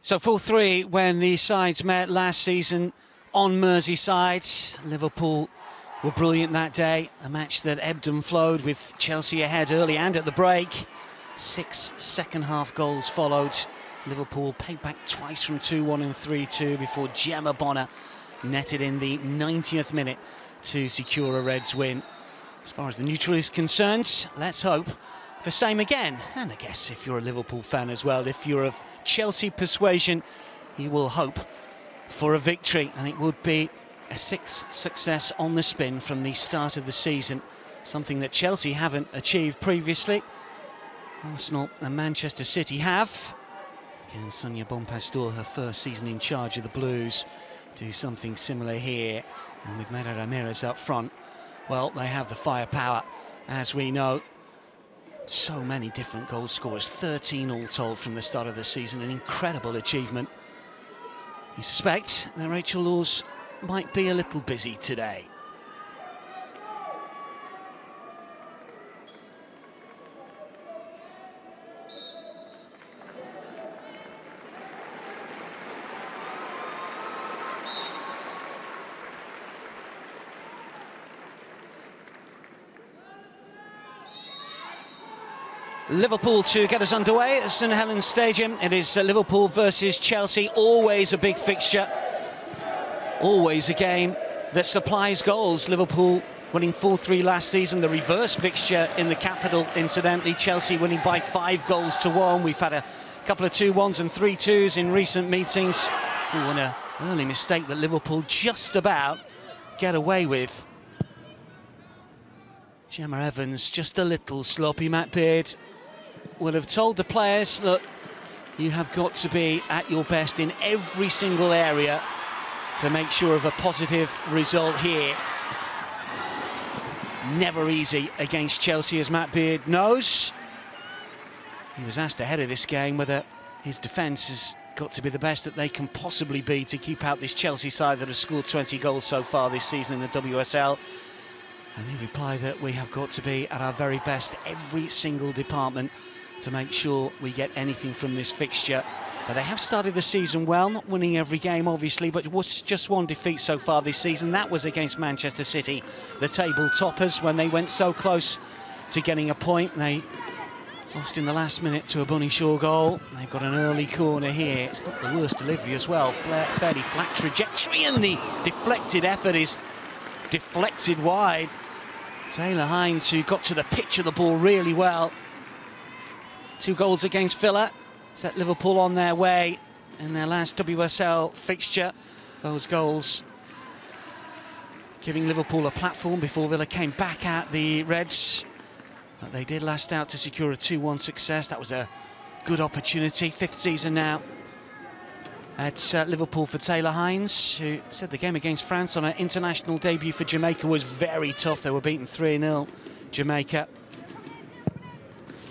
So 4-3 when the sides met last season on Merseyside. Liverpool were brilliant that day. A match that ebbed and flowed with Chelsea ahead early and at the break. 6 second-half goals followed. Liverpool paid back twice from 2-1 and 3-2 before Gemma Bonner netted in the 90th minute to secure a Reds win. As far as the neutral is concerned, let's hope for same again. And I guess if you're a Liverpool fan as well, if you're of Chelsea persuasion, you will hope for a victory, and it would be a 6th success on the spin from the start of the season, something that Chelsea haven't achieved previously. Arsenal and Manchester City have. Can Sonia Bonpastor, her first season in charge of the Blues, do something similar here? And with Mera Ramirez up front, well, they have the firepower, as we know. So many different goal scorers, 13 all told from the start of the season, an incredible achievement. You suspect that Rachel Laws might be a little busy today. Liverpool to get us underway at St Helens Stadium. It is Liverpool versus Chelsea, always a big fixture, always a game that supplies goals. Liverpool winning 4-3 last season, the reverse fixture in the capital, incidentally. Chelsea winning by 5-1. We've had a couple of 2-1s and 3-2s in recent meetings. Ooh, and an early mistake that Liverpool just about get away with. Gemma Evans just a little sloppy. Matt Beard would have told the players, look, you have got to be at your best in every single area to make sure of a positive result here. Never easy against Chelsea, as Matt Beard knows. He was asked ahead of this game whether his defence has got to be the best that they can possibly be to keep out this Chelsea side that has scored 20 goals so far this season in the WSL. And he replied that we have got to be at our very best every single department to make sure we get anything from this fixture. But they have started the season well, not winning every game obviously, but it was just one defeat so far this season. That was against Manchester City, the table toppers, when they went so close to getting a point. They lost in the last minute to a Bunny Shaw goal. They've got an early corner here. It's not the worst delivery as well. Fairly flat trajectory, and the deflected effort is deflected wide. Taylor Hines, who got to the pitch of the ball really well. 2 goals against Villa set Liverpool on their way in their last WSL fixture. Those goals giving Liverpool a platform before Villa came back at the Reds. But they did last out to secure a 2-1 success. That was a good opportunity. 5th season now at Liverpool for Taylor Hines, who said the game against France on her international debut for Jamaica was very tough. They were beaten 3-0, Jamaica.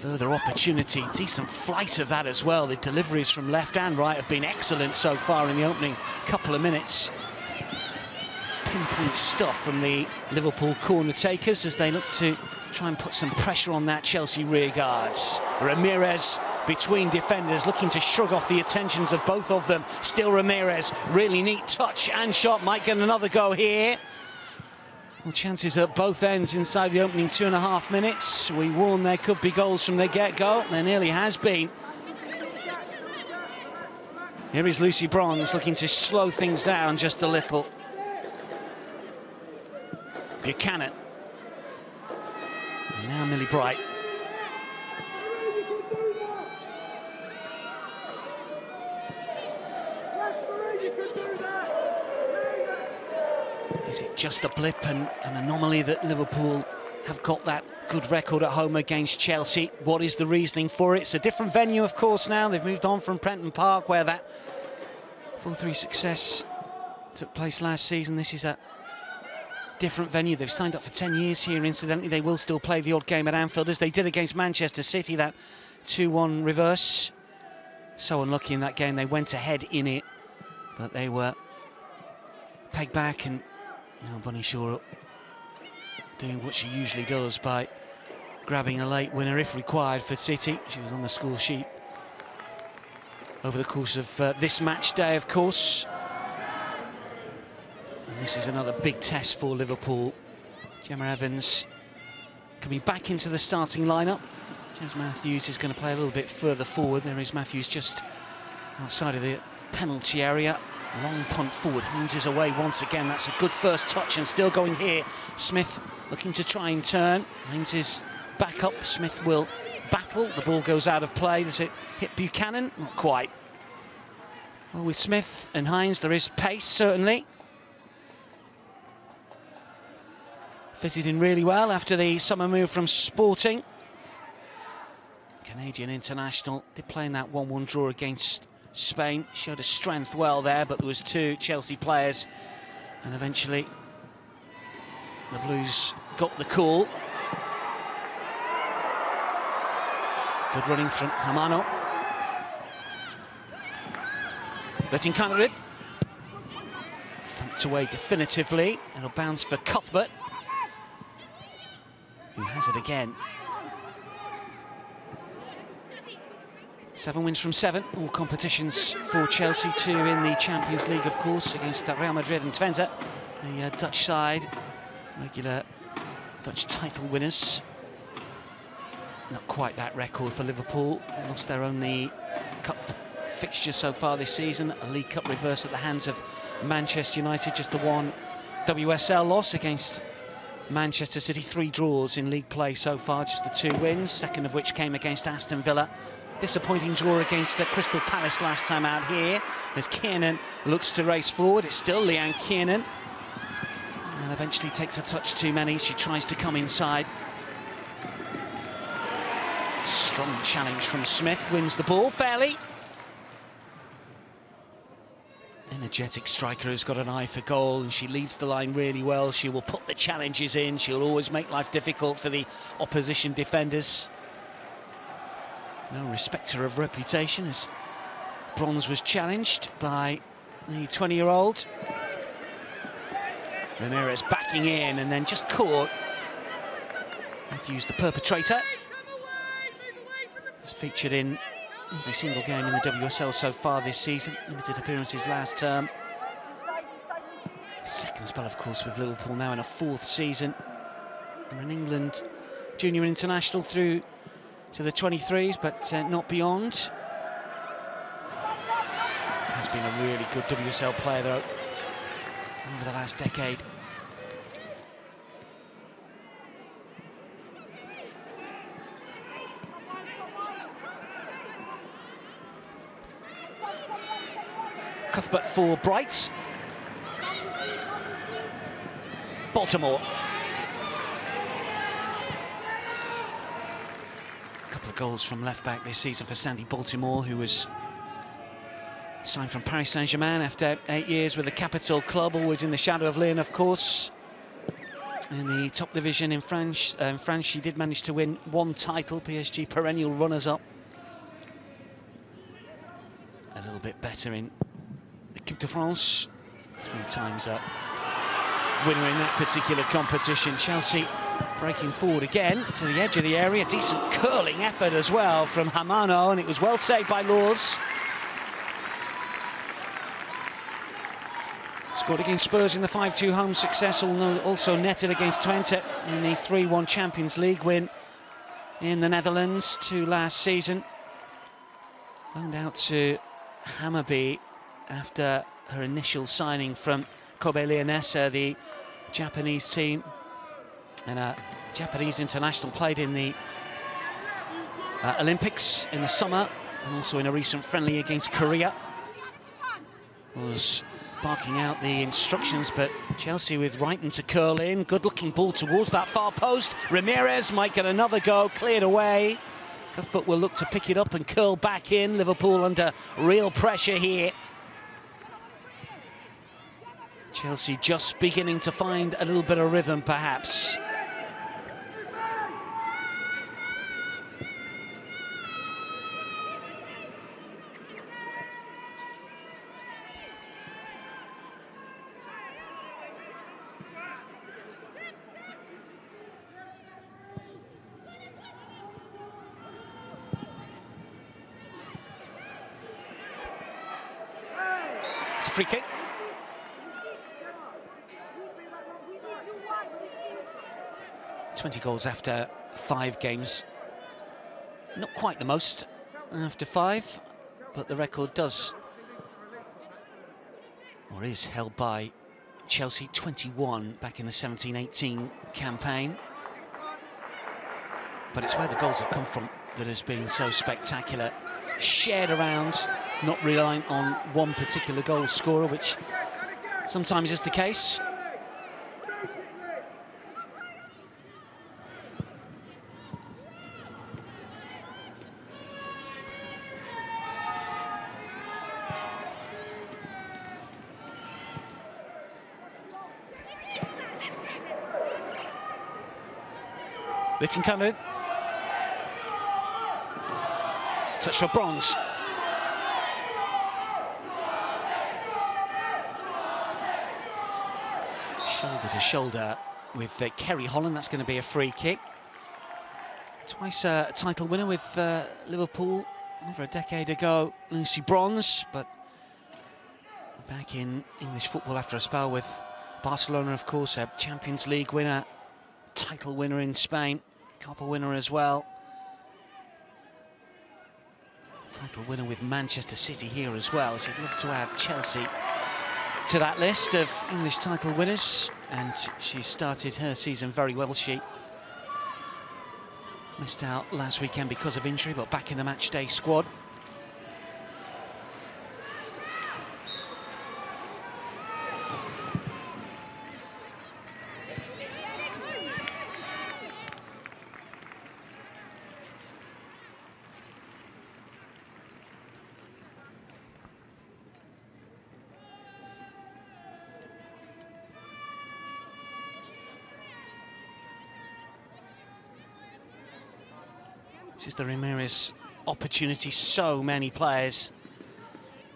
Further opportunity, decent flight of that as well. The deliveries from left and right have been excellent so far in the opening couple of minutes. Pinpoint stuff from the Liverpool corner takers as they look to try and put some pressure on that Chelsea rear guards. Ramirez between defenders, looking to shrug off the attentions of both of them. Still Ramirez, really neat touch and shot, might get another go here. Well, chances at both ends inside the opening 2.5 minutes. We warned there could be goals from the get-go. There nearly has been. Here is Lucy Bronze looking to slow things down just a little. Buchanan. And now Millie Bright. Is it just a blip and an anomaly that Liverpool have got that good record at home against Chelsea? What is the reasoning for it? It's a different venue, of course, now. They've moved on from Prenton Park, where that 4-3 success took place last season. This is a different venue. They've signed up for 10 years here, incidentally. They will still play the odd game at Anfield, as they did against Manchester City, that 2-1 reverse. So unlucky in that game. They went ahead in it, but they were pegged back, and now Bunny Shaw doing what she usually does by grabbing a late winner if required for City. She was on the score sheet over the course of this match day, of course. And this is another big test for Liverpool. Gemma Evans coming back into the starting lineup. Jez Matthews is going to play a little bit further forward. There is Matthews just outside of the penalty area. Long punt forward. Haynes is away once again. That's a good first touch and still going here. Smith looking to try and turn. Haynes is back up. Smith will battle. The ball goes out of play. Does it hit Buchanan? Not quite. Well, with Smith and Haynes, there is pace, certainly. Fitted in really well after the summer move from Sporting. Canadian international. Did play in that 1-1 draw against Spain. Showed his strength well there, but there was 2 Chelsea players. And eventually, the Blues got the call. Good running from Hamano. Letting Connerid. Thumped away definitively. It'll bounce for Cuthbert, who has it again. 7 wins from 7, all competitions for Chelsea, 2 in the Champions League, of course, against Real Madrid and Twente, the Dutch side, regular Dutch title winners. Not quite that record for Liverpool. They lost their only cup fixture so far this season, a League Cup reverse at the hands of Manchester United, just the 1 WSL loss against Manchester City. 3 draws in league play so far, just the 2 wins, second of which came against Aston Villa. Disappointing draw against Crystal Palace last time out here, as Kiernan looks to race forward. It's still Leanne Kiernan, and eventually takes a touch too many. She tries to come inside. Strong challenge from Smith, wins the ball fairly. Energetic striker who's got an eye for goal, and she leads the line really well. She will put the challenges in. She'll always make life difficult for the opposition defenders. No respecter of reputation, as Bronze was challenged by the 20-year-old. Ramirez backing in and then just caught. Matthews, the perpetrator, has featured in every single game in the WSL so far this season. Limited appearances last term. Second spell, of course, with Liverpool now in a 4th season. We're an England junior international through to the 23s, but not beyond. Has been a really good WSL player, though, over the last decade. Cuthbert for Bright. Baltimore. Goals from left-back this season for Sandy Baltimore, who was signed from Paris Saint-Germain after 8 years with the capital club, always in the shadow of Lyon, of course. In the top division in France, she did manage to win 1 title, PSG perennial runners-up. A little bit better in the Coupe de France, 3 times a winner in that particular competition. Chelsea breaking forward again to the edge of the area. Decent curling effort as well from Hamano, and it was well saved by Laws. Scored against Spurs in the 5-2 home success, also netted against Twente in the 3-1 Champions League win in the Netherlands 2 last season. Loaned out to Hammarby after her initial signing from Kobe Leonessa, the Japanese team. And a Japanese international, played in the Olympics in the summer and also in a recent friendly against Korea. Was barking out the instructions, but Chelsea with Wrighton to curl in. Good-looking ball towards that far post. Ramirez might get another go, cleared away. Cuthbert will look to pick it up and curl back in. Liverpool under real pressure here. Chelsea just beginning to find a little bit of rhythm, perhaps. It's a free kick. $20 after 5 games. Not quite the most after 5, but the record does, or is held by Chelsea. 21 back in the 17-18 campaign. But it's where the goals have come from that has been so spectacular. Shared around, not relying on one particular goal scorer, which sometimes is the case. Litton-Cunliffe. Touch for Bronze. Shoulder to shoulder with Kerry Holland. That's going to be a free kick. Twice a title winner with Liverpool over a decade ago, Lucy Bronze, but back in English football after a spell with Barcelona, of course, a Champions League winner, title winner in Spain, Copa winner as well. Title winner with Manchester City here as well. She'd love to add Chelsea to that list of English title winners, and she started her season very well. She missed out last weekend because of injury, but back in the matchday squad. This is the Ramirez opportunity. So many players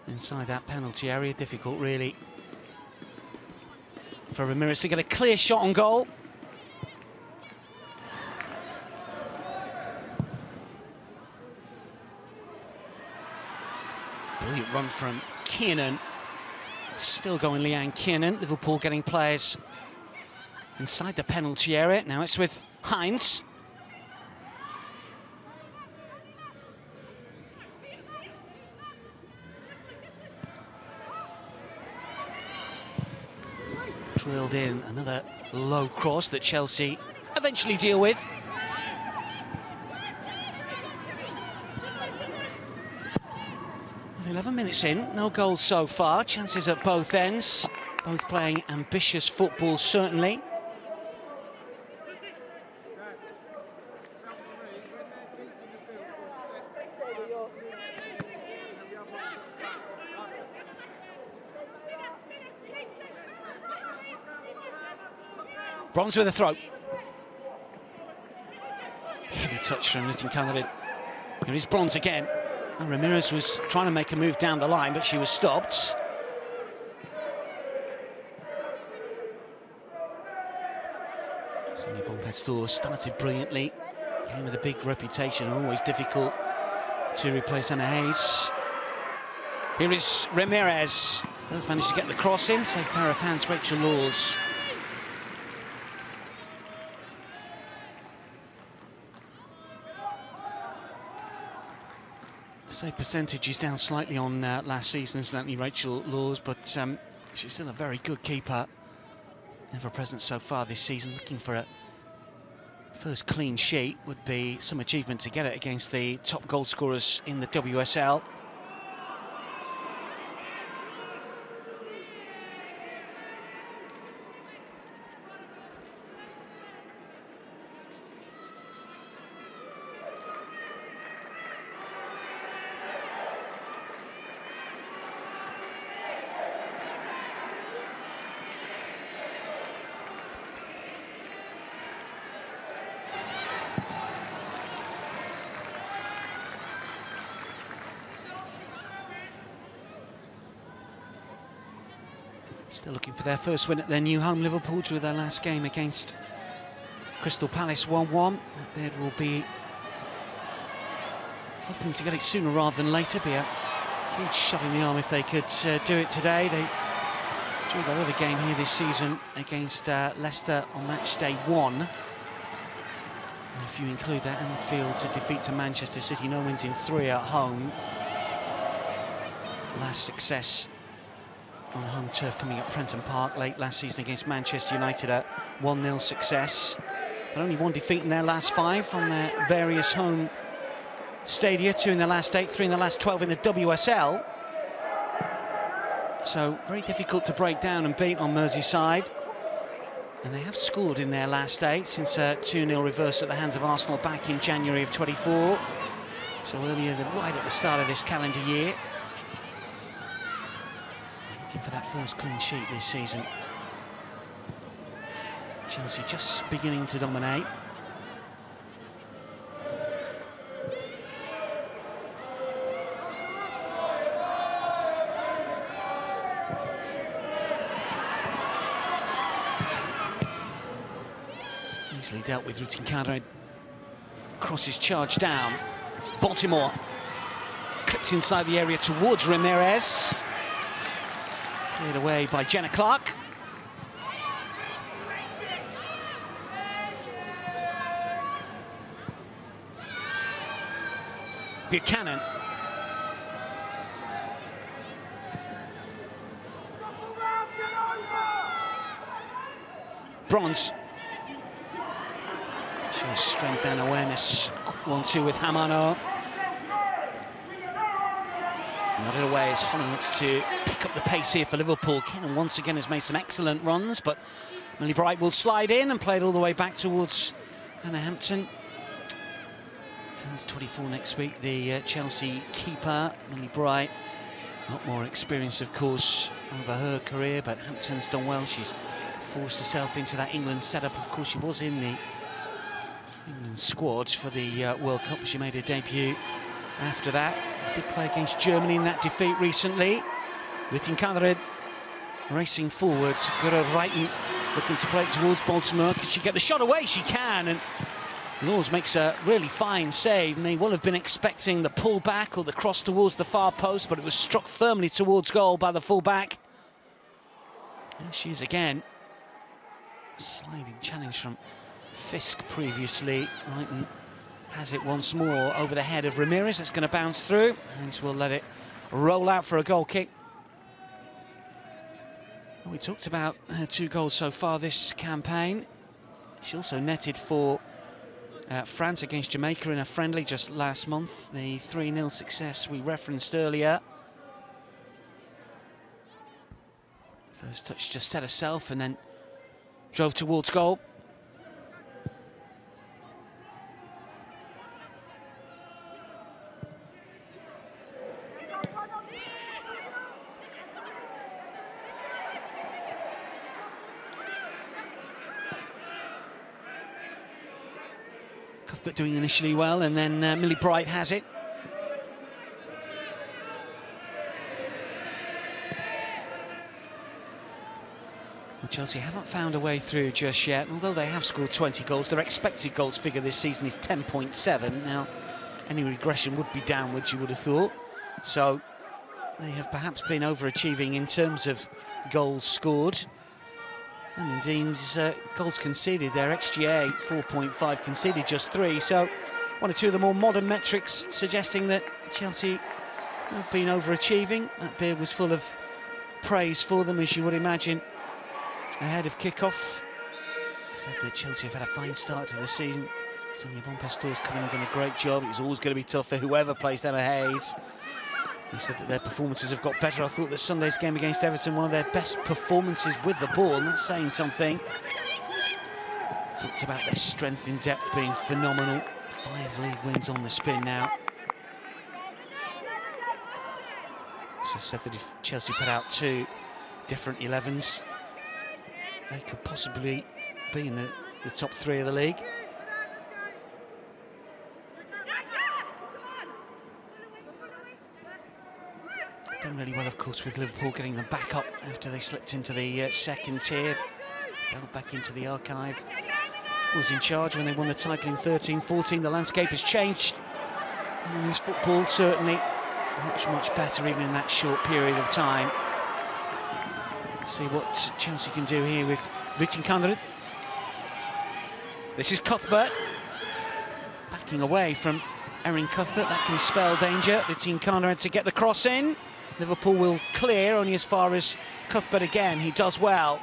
inside that penalty area. Difficult, really, for Ramirez to get a clear shot on goal. Brilliant run from Kiernan. Still going Leanne Kiernan. Liverpool getting players inside the penalty area. Now it's with Hines. Drilled in, another low cross that Chelsea eventually deal with. Well, 11 minutes in, no goals so far. Chances at both ends, both playing ambitious football, certainly. Bronze with a throw. Heavy touch from Litton-Cunliffe. Here is Bronze again. And Ramirez was trying to make a move down the line, but she was stopped. Sonia Bonpastor started brilliantly. Came with a big reputation, always difficult to replace Emma Hayes. Here is Ramirez. Does manage to get the cross in. Safe pair of hands, Rachel Laws. Say percentage is down slightly on last season, incidentally, Rachel Laws, but she's still a very good keeper. Never present so far this season. Looking for a first clean sheet would be some achievement to get it against the top goal scorers in the WSL. Still looking for their first win at their new home. Liverpool drew their last game against Crystal Palace 1-1. There will be hoping to get it sooner rather than later. Be a Huge shot in the arm if they could do it today. They drew their other game here this season against Leicester on match day 1. And if you include that Anfield defeat to Manchester City, no wins in 3 at home. Last success on home turf coming at Prenton Park late last season against Manchester United, a 1-0 success. But only 1 defeat in their last 5 on their various home stadia, 2 in the last 8, 3 in the last 12 in the WSL. So very difficult to break down and beat on Merseyside. And they have scored in their last 8 since a 2-0 reverse at the hands of Arsenal back in January of 24. So earlier, right at the start of this calendar year. Looking for that first clean sheet this season. Chelsea just beginning to dominate. Easily dealt with. Rutin crosses charge down. Baltimore clips inside the area towards Ramirez. Cleared away by Jenna Clark. Buchanan. Bronze. Shows strength and awareness. 1-2 with Hamano. Nodded away as Holland looks to pick up the pace here for Liverpool. Kennan once again has made some excellent runs, but Millie Bright will slide in and play it all the way back towards Hannah Hampton. Turns 24 next week, the Chelsea keeper, Millie Bright. A lot more experience, of course, over her career, but Hampton's done well. She's forced herself into that England setup. Of course, she was in the England squad for the World Cup. She made her debut after that. Did play against Germany in that defeat recently. Rutin racing forwards. Guro Reiten looking to play it towards Baltimore. Can she get the shot away? She can. And Laws makes a really fine save. And they will have been expecting the pull back or the cross towards the far post, but it was struck firmly towards goal by the full-back. There she is again. Sliding challenge from Fisk previously. Reiten has it once more over the head of Ramirez. It's going to bounce through, and we'll let it roll out for a goal kick. Well, we talked about her 2 goals so far this campaign. She also netted for France against Jamaica in a friendly just last month. The 3-0 success we referenced earlier. First touch just set herself and then drove towards goal. Cuthbert doing initially well, and then Millie Bright has it. Well, Chelsea haven't found a way through just yet. Although they have scored 20 goals, their expected goals figure this season is 10.7. Now, any regression would be downwards, you would have thought. So they have perhaps been overachieving in terms of goals scored. And indeed, goals conceded, their XGA 4.5, conceded just 3. So 1 or 2 of the more modern metrics suggesting that Chelsea have been overachieving. That beard was full of praise for them, as you would imagine, ahead of kick-off. He said that Chelsea have had a fine start to the season. Sonia Bonpastor's come in and done a great job. It was always going to be tough for whoever plays Emma Hayes. He said that their performances have got better. I thought that Sunday's game against Everton, one of their best performances with the ball, and that's saying something. Talked about their strength in depth being phenomenal. 5 league wins on the spin now. So said that if Chelsea put out 2 different 11s, they could possibly be in the top 3 of the league. Done really well, of course, with Liverpool getting them back up after they slipped into the second tier. Delved back into the archive. Was in charge when they won the title in 13-14. The landscape has changed in women's football, certainly much better even in that short period of time. Let's see what Chelsea can do here with Ritin Kandarid. This is Cuthbert, backing away from Erin Cuthbert. That can spell danger. Ritin Kandarid to get the cross in. Liverpool will clear only as far as Cuthbert again. He does well.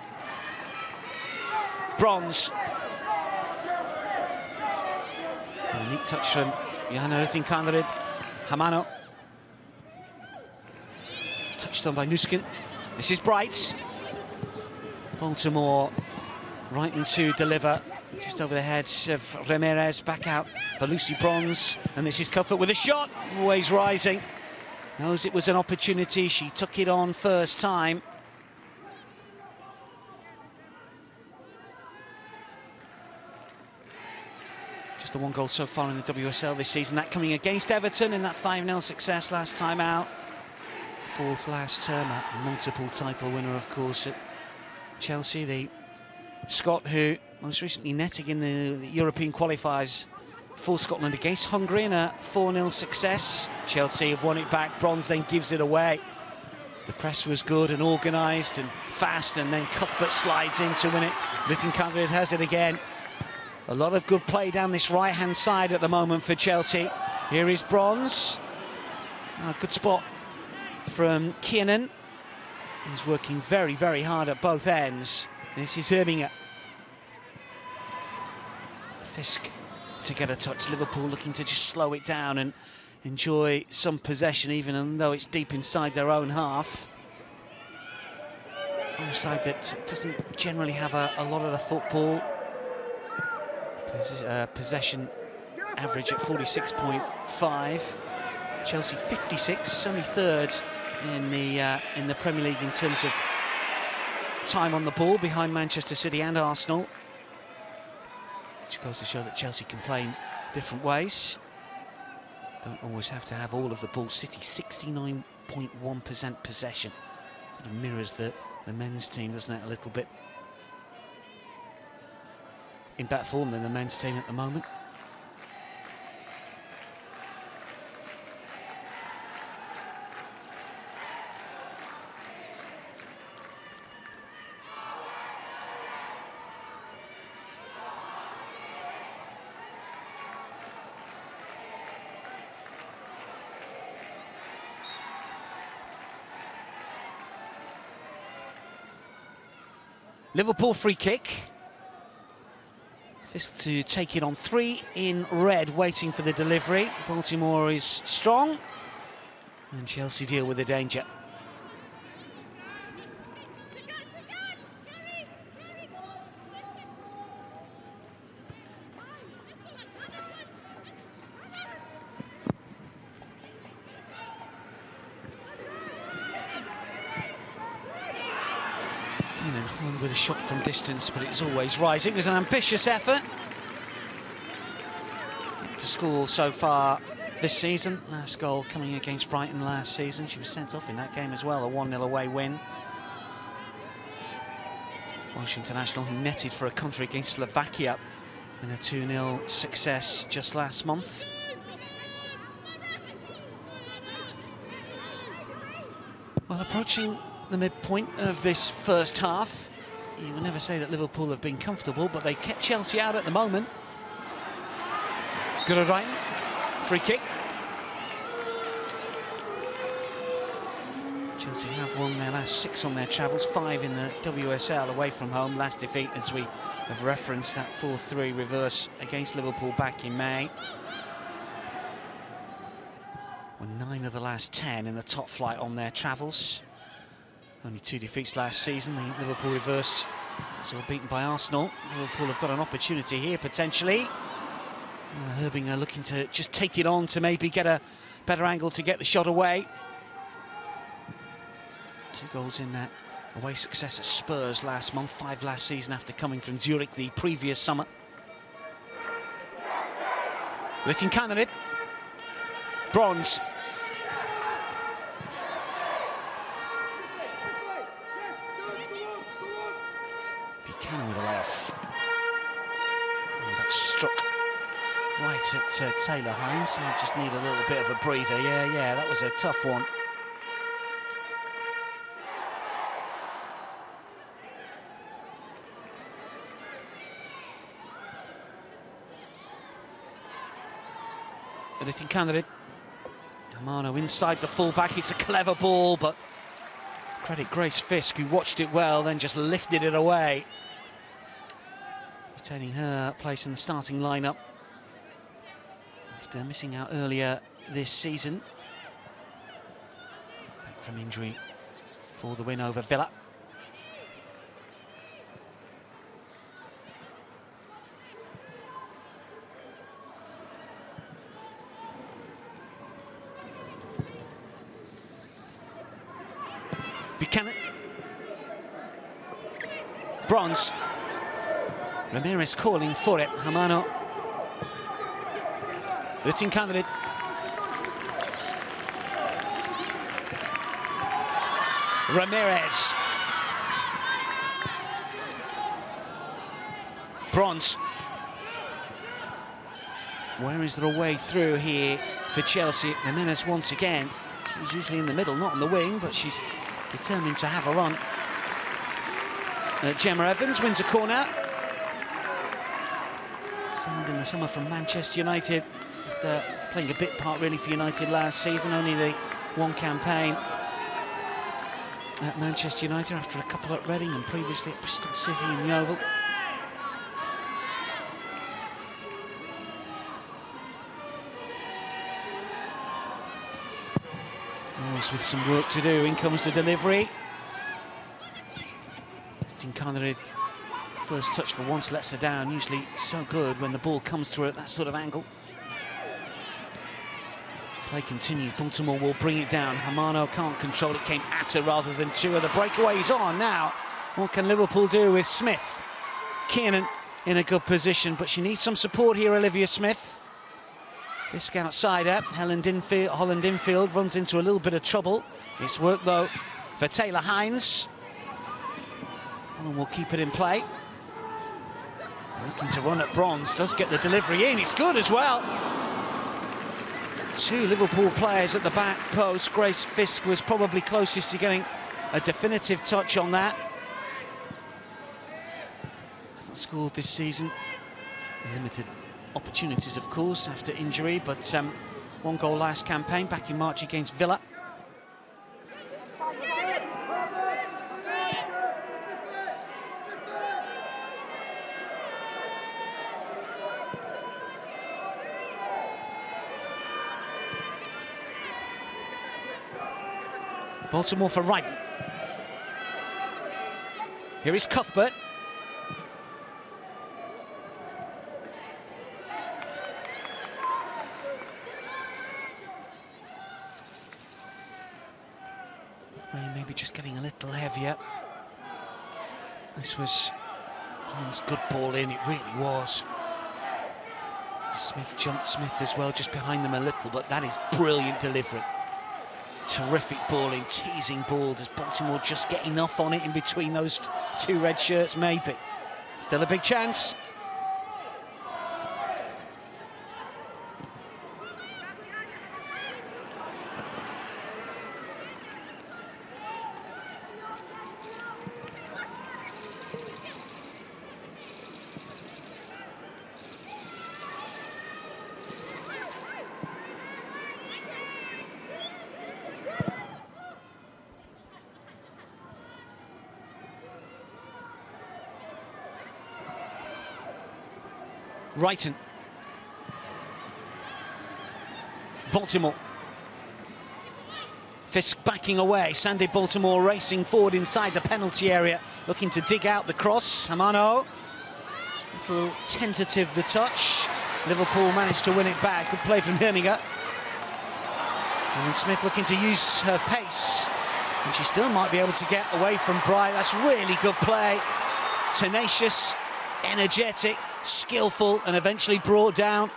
Bronze. A neat touch from Johanna Ritin Kandarid. Hamano. Touched on by Nuskin. This is Bright. Baltimore right into deliver. Just over the heads of Ramirez. Back out for Lucy Bronze. And this is Cuthbert with a shot. Always rising. Knows it was an opportunity. She took it on first time. Just the one goal so far in the WSL this season. That coming against Everton in that 5-0 success last time out. Fourth last term, a multiple title winner, of course, at Chelsea. The Scot who most recently netting in the European qualifiers for Scotland against Hungary in a 4-0 success. Chelsea have won it back. Bronze then gives it away. The press was good and organised and fast, and then Cuthbert slides in to win it. Ritin Kandarid has it again. A lot of good play down this right-hand side at the moment for Chelsea. Here is Bronze. Good spot from Kiernan. He's working very, very hard at both ends. This is Herbinger. Fisk to get a touch. Liverpool looking to just slow it down and enjoy some possession, even though it's deep inside their own half. On a side that doesn't generally have a lot of the football. Possession average at 46.5. Chelsea 56, only third in the Premier League in terms of time on the ball, behind Manchester City and Arsenal. Which goes to show that Chelsea can play in different ways. Don't always have to have all of the ball. City 69.1% possession. Sort of mirrors the men's team, doesn't it, a little bit. In better form than the men's team at the moment. Liverpool free kick. Fisk to take it on 3 in red, waiting for the delivery. Baltimore is strong, and Chelsea deal with the danger. With a shot from distance, but it's always rising. There's an ambitious effort to score so far this season. Last goal coming against Brighton last season. She was sent off in that game as well, a 1-0 away win. Welsh international who netted for a country against Slovakia in a 2-0 success just last month. Well, approaching the midpoint of this first half. You will never say that Liverpool have been comfortable, but they kept Chelsea out at the moment. Good right, free kick. Chelsea have won their last 6 on their travels, 5 in the WSL away from home. Last defeat, as we have referenced, that 4-3 reverse against Liverpool back in May. Won 9 of the last 10 in the top flight on their travels. Only 2 defeats last season. The Liverpool reverse was all beaten by Arsenal. Liverpool have got an opportunity here, potentially. Herbinger looking to just take it on to maybe get a better angle to get the shot away. 2 goals in that away success at Spurs last month, 5 last season after coming from Zurich the previous summer. Ritin Kandarid. Bronze. Buchanan with a layoff. Oh, that struck right at Taylor Hines. I just need a little bit of a breather. Yeah, that was a tough one. Editing candidate. Hamano inside the fullback. It's a clever ball, but credit Grace Fisk, who watched it well, then just lifted it away, retaining her place in the starting lineup after missing out earlier this season. Back from injury for the win over Villa. Buchanan. Bronze. Ramirez calling for it. Hamano. The team candidate. Ramirez. Bronze. Where is there a way through here for Chelsea? Ramirez once again. She's usually in the middle, not on the wing, but she's determined to have a run. Gemma Evans wins a corner. Signed in the summer from Manchester United, after playing a bit part really for United last season, only the one campaign at Manchester United after a couple at Reading and previously at Bristol City and Yeovil. With some work to do, in comes the delivery. Tinkanere, first touch for once, lets her down. Usually so good when the ball comes through at that sort of angle. Play continues. Baltimore will bring it down. Hamano can't control it. Came at her rather than to her. The breakaway is on now. What can Liverpool do with Smith? Kiernan in a good position, but she needs some support here, Olivia Smith. Fisk outside her. Holland Infield runs into a little bit of trouble. It's work though for Taylor Hines. And we'll keep it in play. Looking to run at Bronze, does get the delivery in. It's good as well. Two Liverpool players at the back post. Grace Fisk was probably closest to getting a definitive touch on that. Hasn't scored this season. Limited opportunities, of course, after injury, but one goal last campaign back in March against Villa. Baltimore for Wright. Here is Cuthbert. Maybe just getting a little heavier. This was Holland's good ball in, it really was. Smith jumped Smith as well, just behind them a little, but that is brilliant delivery. Terrific balling, teasing ball. Does Baltimore just get enough on it in between those two red shirts? Maybe. Still a big chance. Wrighton. Baltimore. Fisk backing away. Sandy Baltimore racing forward inside the penalty area, looking to dig out the cross. Hamano. Little tentative the touch. Liverpool managed to win it back. Good play from Hirninger. And then Smith looking to use her pace. And she still might be able to get away from Bright. That's really good play. Tenacious, energetic, skillful, and eventually brought down.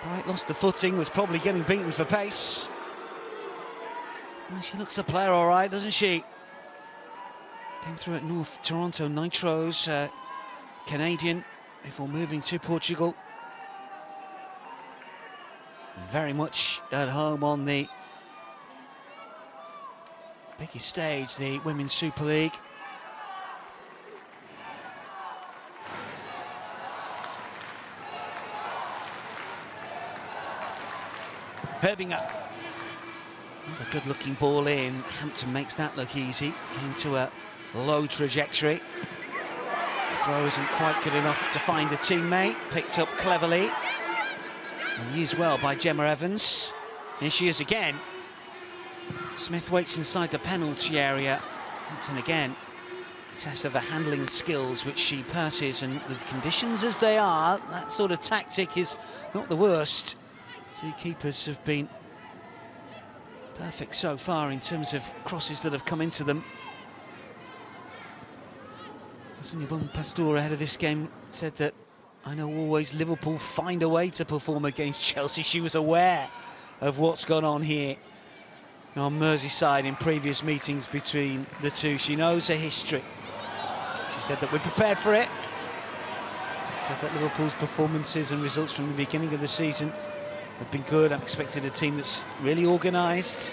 Bright lost the footing, was probably getting beaten for pace. Well, she looks a player all right, doesn't she? Came through at North Toronto Nitros, Canadian, before moving to Portugal. very much at home on the biggest stage, the Women's Super League. Herbing up. Another good-looking ball in. Hampton makes that look easy. Into a low trajectory. The throw isn't quite good enough to find a teammate. Picked up cleverly. And used well by Gemma Evans. Here she is again. Smith waits inside the penalty area. Hampton again. Test of her handling skills, which she passes, and with conditions as they are, that sort of tactic is not the worst. Two keepers have been perfect so far in terms of crosses that have come into them. Sonia Bon-Pastor ahead of this game said that, "I know always Liverpool find a way to perform against Chelsea." She was aware of what's gone on here on Merseyside in previous meetings between the two. She knows her history. She said that we're prepared for it. Said that Liverpool's performances and results from the beginning of the season have been good. I'm expecting a team that's really organised.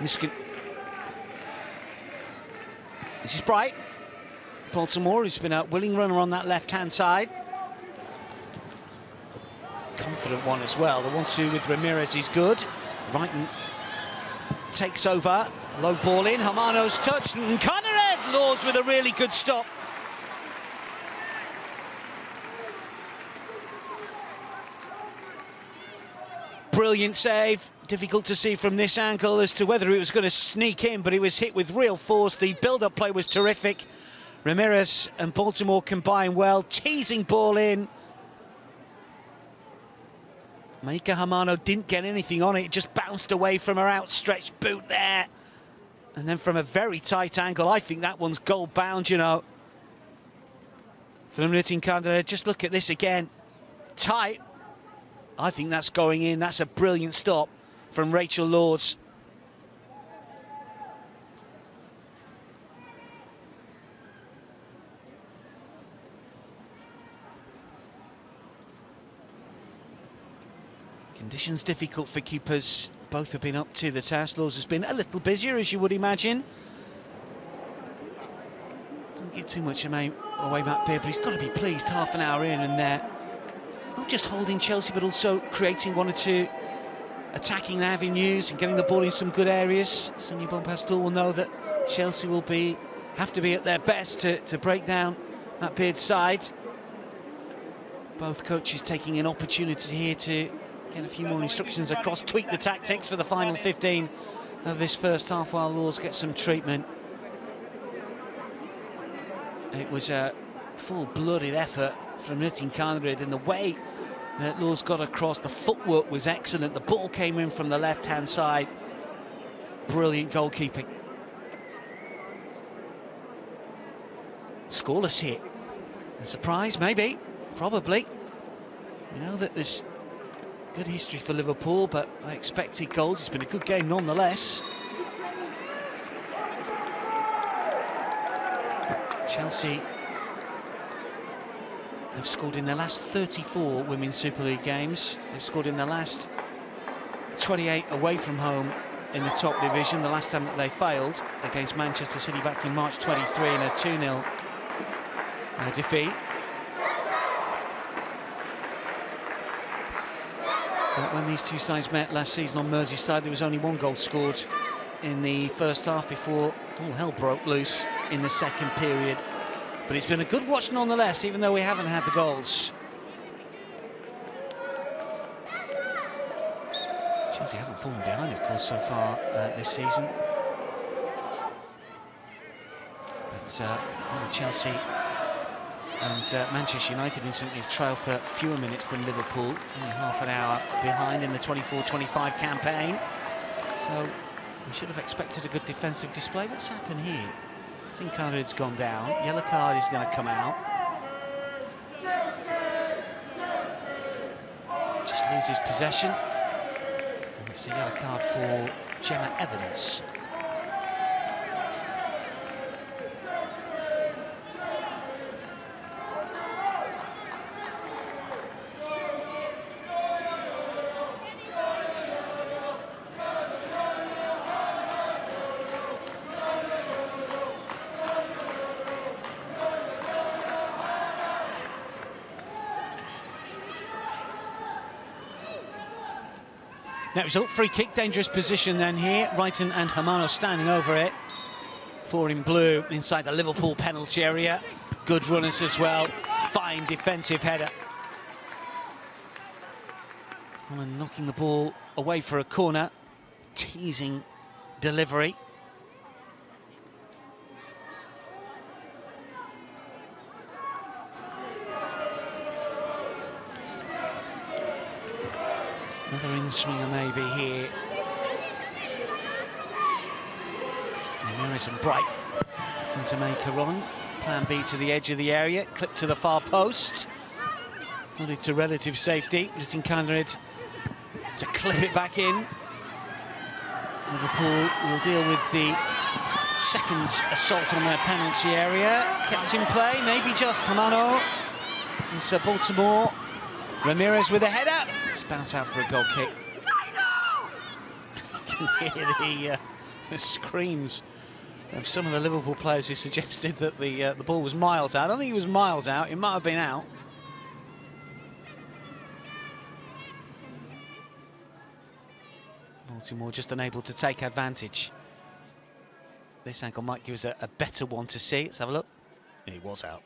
This is Bright. Baltimore, who's been a willing runner on that left-hand side. Confident one as well. The 1-2 with Ramirez is good. Brighton takes over. Low ball in. Hamano's touch. And Conrad Laws with a really good stop. Brilliant save. Difficult to see from this angle as to whether it was going to sneak in, but it was hit with real force. The build-up play was terrific. Ramirez and Baltimore combine well. Teasing ball in. Maika Hamano didn't get anything on it. It just bounced away from her outstretched boot there. And then from a very tight angle, I think that one's goal bound, you know. Fulminating Candidate, just look at this again. Tight. I think that's going in. That's a brilliant stop from Rachel Laws. Conditions difficult for keepers. Both have been up to the task. Laws has been a little busier, as you would imagine. Doesn't get too much away, Matt Beard, but he's got to be pleased half an hour in and there. Not just holding Chelsea, but also creating one or two attacking avenues and getting the ball in some good areas. Sonia Bon-Pastor will know that Chelsea will have to be at their best to break down Matt Beard's side. Both coaches taking an opportunity here to get a few more instructions across, tweak the tactics for the final 15 of this first half while Laws gets some treatment. It was a full-blooded effort from Nitin Kanrid, and the way that Laws got across, the footwork was excellent. The ball came in from the left-hand side. Brilliant goalkeeping. Scoreless hit. A surprise, maybe, probably. You know that there's good history for Liverpool, but I expected goals. It's been a good game nonetheless. Chelsea have scored in their last 34 Women's Super League games. They've scored in their last 28 away from home in the top division. The last time that they failed against Manchester City back in March 23 in a 2-0 defeat. But when these two sides met last season on Merseyside, there was only one goal scored in the first half before all hell broke loose in the second period. But it's been a good watch nonetheless, even though we haven't had the goals. Chelsea haven't fallen behind, of course, so far this season. But only Chelsea and Manchester United instantly trail for fewer minutes than Liverpool, only half an hour behind in the 24-25 campaign. So we should have expected a good defensive display. What's happened here? I think Conrad's gone down. Yellow card is going to come out. Just loses possession. And it's a yellow card for Gemma Evans. Net result, free kick, dangerous position then here. Wrighton and Hamano standing over it. 4 in blue inside the Liverpool penalty area. Good runners as well. Fine defensive header. And knocking the ball away for a corner. Teasing delivery. Another in-swinger maybe here. Ramirez and Bright looking to make a run. Plan B to the edge of the area, clip to the far post. Wanted to relative safety. Letting Conrad to clip it back in. Liverpool will deal with the second assault on their penalty area. Kept in play, maybe just Hamano. Since Baltimore. Ramirez with a header. It's bounced out for a goal kick. You can hear the screams of some of the Liverpool players who suggested that the ball was miles out. I don't think it was miles out. It might have been out. Baltimore just unable to take advantage. This angle might give us a better one to see. Let's have a look. It was out.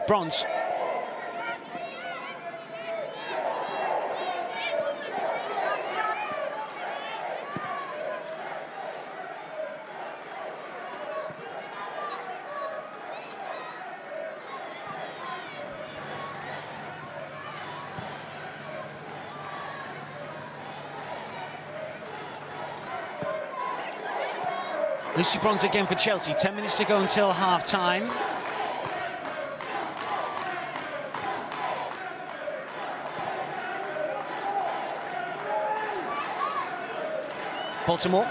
Bronze. Lucy Bronze again for Chelsea. 10 minutes to go until half-time. Baltimore.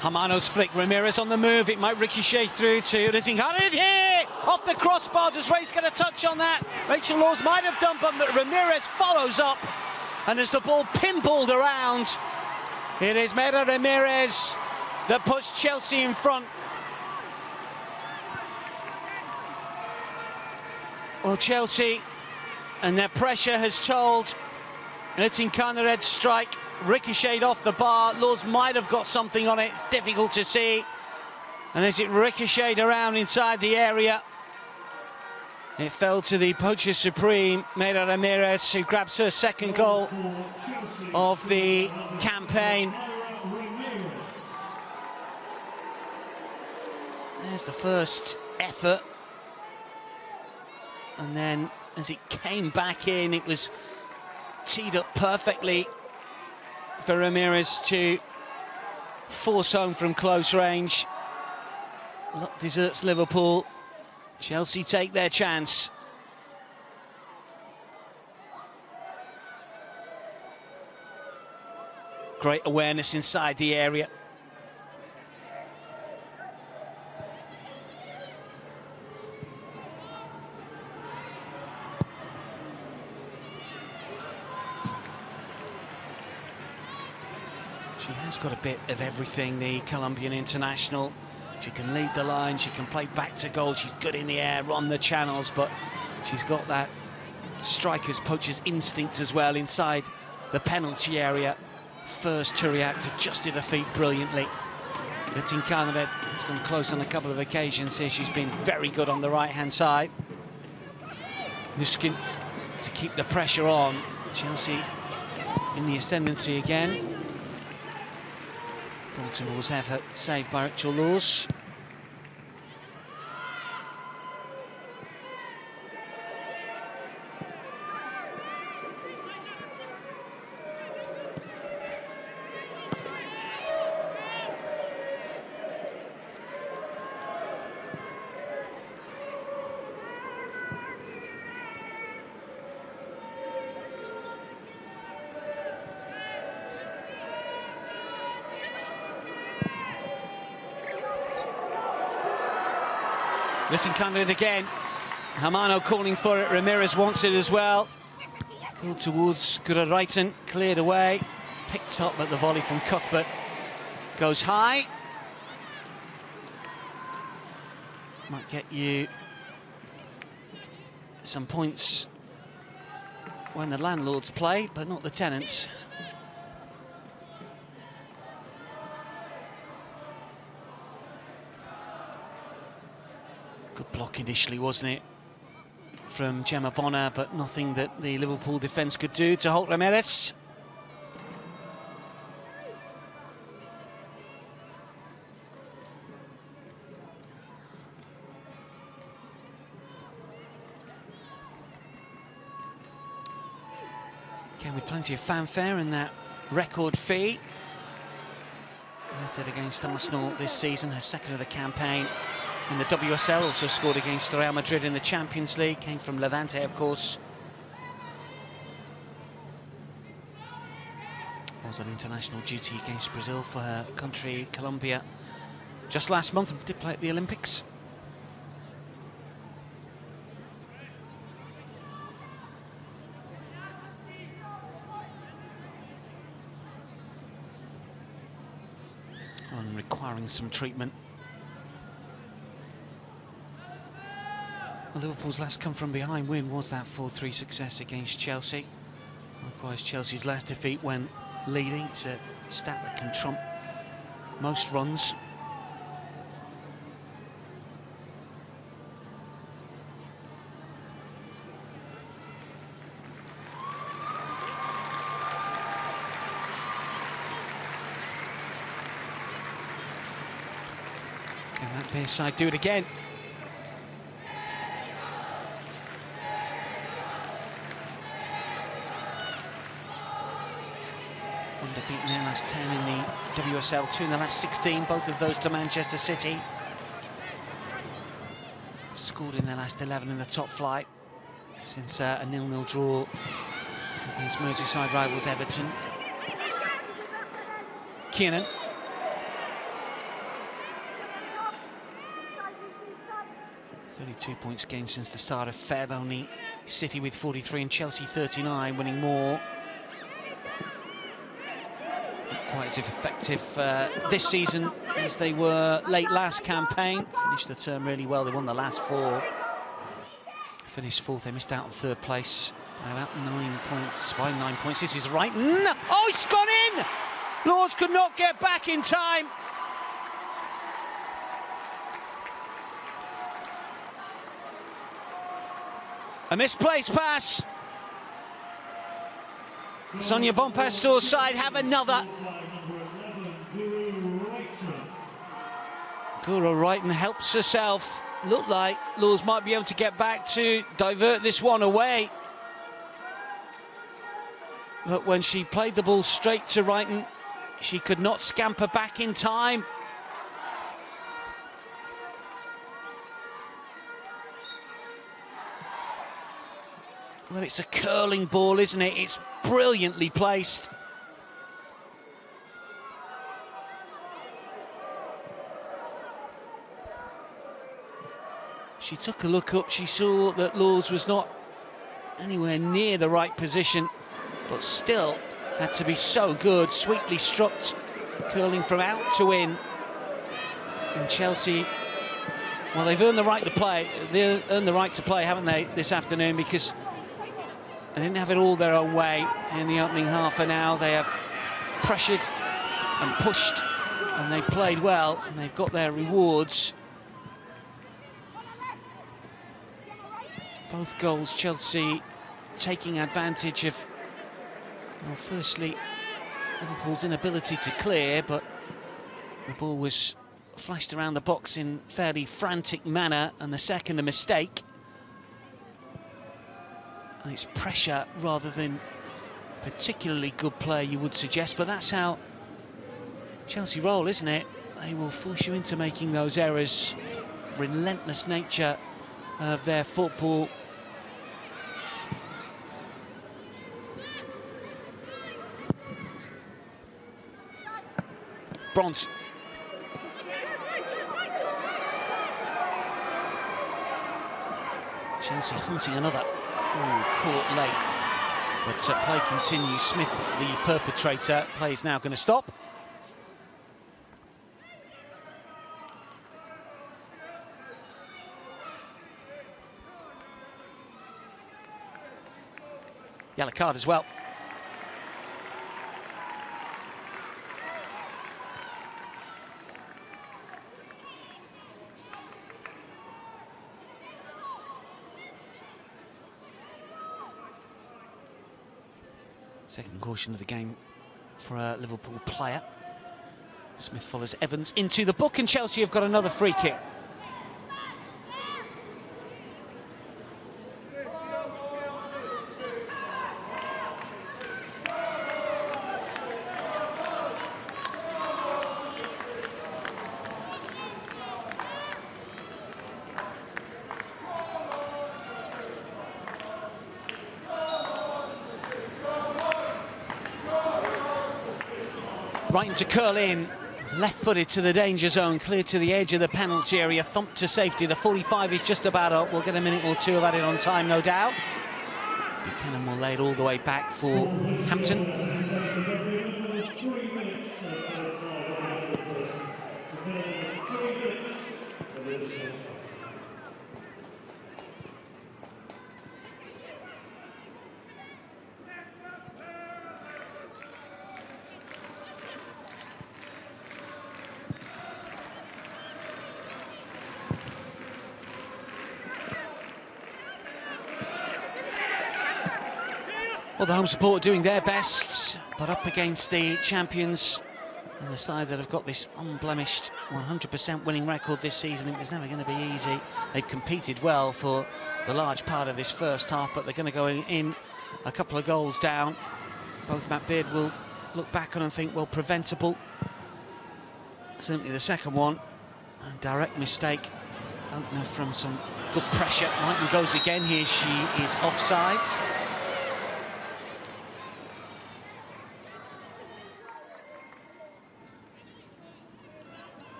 Hamano's flick, Ramirez on the move, it might ricochet through to Rittinghagen here! Off the crossbar, does Reyes get a touch on that? Rachel Laws might have done, but Ramirez follows up, and as the ball pinballed around, it is Mera Ramirez that puts Chelsea in front. Well, Chelsea, and their pressure has told. Rittinghagen strike ricocheted off the bar. Laws might have got something on it. It's difficult to see. And as it ricocheted around inside the area, it fell to the poacher supreme, Mera Ramirez, who grabs her second goal of the campaign. There's the first effort. And then as it came back in, it was teed up perfectly for Ramirez to force home from close range. Luck deserts Liverpool. Chelsea take their chance. Great awareness inside the area. She has got a bit of everything, the Colombian international. She can lead the line, she can play back to goal, she's good in the air, on the channels, but she's got that striker's, poacher's instinct as well inside the penalty area. First to react, adjusted her feet brilliantly. Rittinghagen has gone close on a couple of occasions here. She's been very good on the right-hand side. Nuskin to keep the pressure on. Chelsea in the ascendancy again. Baltimore's effort saved by Rachel Laws. Rittinghagen again. Hamano calling for it. Ramirez wants it as well. Pulled towards Gurra-Reiten, cleared away, picked up at the volley from Cuthbert. Goes high. Might get you some points when the landlords play, but not the tenants. Good block initially, wasn't it, from Gemma Bonner, but nothing that the Liverpool defence could do to halt Ramirez. Again, with plenty of fanfare and that record fee. Netted against Arsenal this season, her second of the campaign. In the WSL, also scored against Real Madrid in the Champions League, came from Levante, of course. Was on international duty against Brazil for her country, Colombia, just last month, and did play at the Olympics. And requiring some treatment. Well, Liverpool's last come-from-behind win was that 4-3 success against Chelsea. Likewise, Chelsea's last defeat when leading. It's a stat that can trump most runs. Can that Bears side do it again? Undefeated in their last 10 in the WSL, 2 in the last 16, both of those to Manchester City. Scored in their last 11 in the top flight since a 0-0 draw against Merseyside rivals Everton. Kiernan. .32 points gained since the start of Feb, only City with 43 and Chelsea 39, winning more. Quite as effective this season as they were late last campaign. Finished the term really well. They won the last 4. Finished 4th. They missed out on 3rd place by about 9 points. By 9 points. This is Reiten. Oh, it's gone in! Lords could not get back in time. A misplaced pass. Sonia Bonpastor's side have another. Gurra-Reiten helps herself. Looked like Laws might be able to get back to divert this one away. But when she played the ball straight to Reiten, she could not scamper back in time. Well, it's a curling ball, isn't it? It's brilliantly placed. She took a look up, she saw that Laws was not anywhere near the right position, but still had to be so good. Sweetly struck, curling from out to in. And Chelsea, well, they've earned the right to play. They've earned the right to play, haven't they, this afternoon, because they didn't have it all their own way in the opening half, and now they have pressured and pushed, and they played well, and they've got their rewards. Both goals, Chelsea taking advantage of, well, firstly, Liverpool's inability to clear, but the ball was flashed around the box in fairly frantic manner, and the second, a mistake. And it's pressure rather than particularly good play, you would suggest, but that's how Chelsea roll, isn't it? They will force you into making those errors. Relentless nature of their football. Bronze. Chelsea hunting another. Ooh, caught late. But play continues. Smith, the perpetrator, play is now going to stop. Yellow card as well. Second caution of the game for a Liverpool player. Smith follows Evans into the book, and Chelsea have got another free kick. Right into curl in, left-footed to the danger zone, clear to the edge of the penalty area, thumped to safety. The 45 is just about up. We'll get a minute or two of added on time, no doubt. Buchanan will lay it all the way back for Hampton. Well, the home support doing their best, but up against the champions and the side that have got this unblemished 100% winning record this season. It was never going to be easy. They've competed well for the large part of this first half, but they're going to go in a couple of goals down. Both Matt Beard will look back on and think, well, preventable. Certainly the second one, a direct mistake. Opener from some good pressure. Martin goes again. Here she is offside.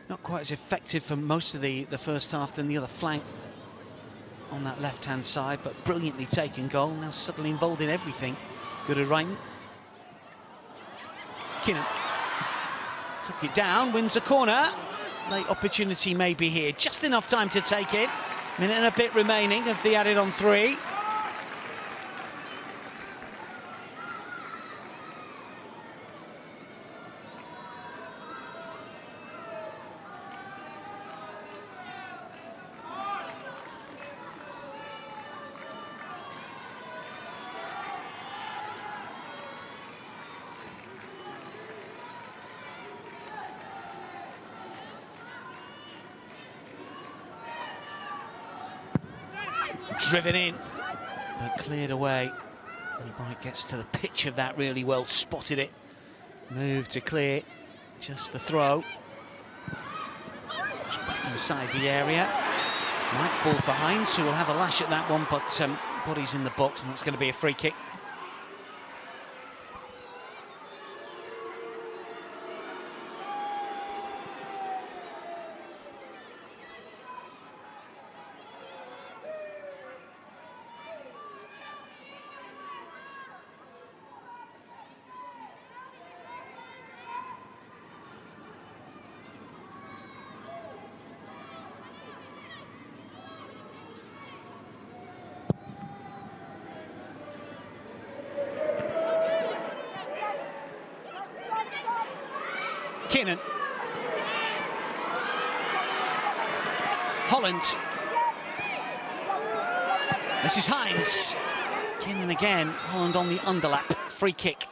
Not quite as effective for most of the first half than the other flank on that left-hand side, but brilliantly taken goal. Now suddenly involved in everything. Good at Ryan. Kinnan took it down, wins a corner. Late opportunity maybe here. Just enough time to take it. Minute and a bit remaining of the added on 3. Driven in, but cleared away. Mike gets to the pitch of that really well, spotted it. Move to clear, just the throw. Just back inside the area. Might fall for Hines, who will have a lash at that one, but body's in the box, and that's going to be a free kick. Kinnan. Holland. This is Hines. Kinnan again. Holland on the underlap. Free kick.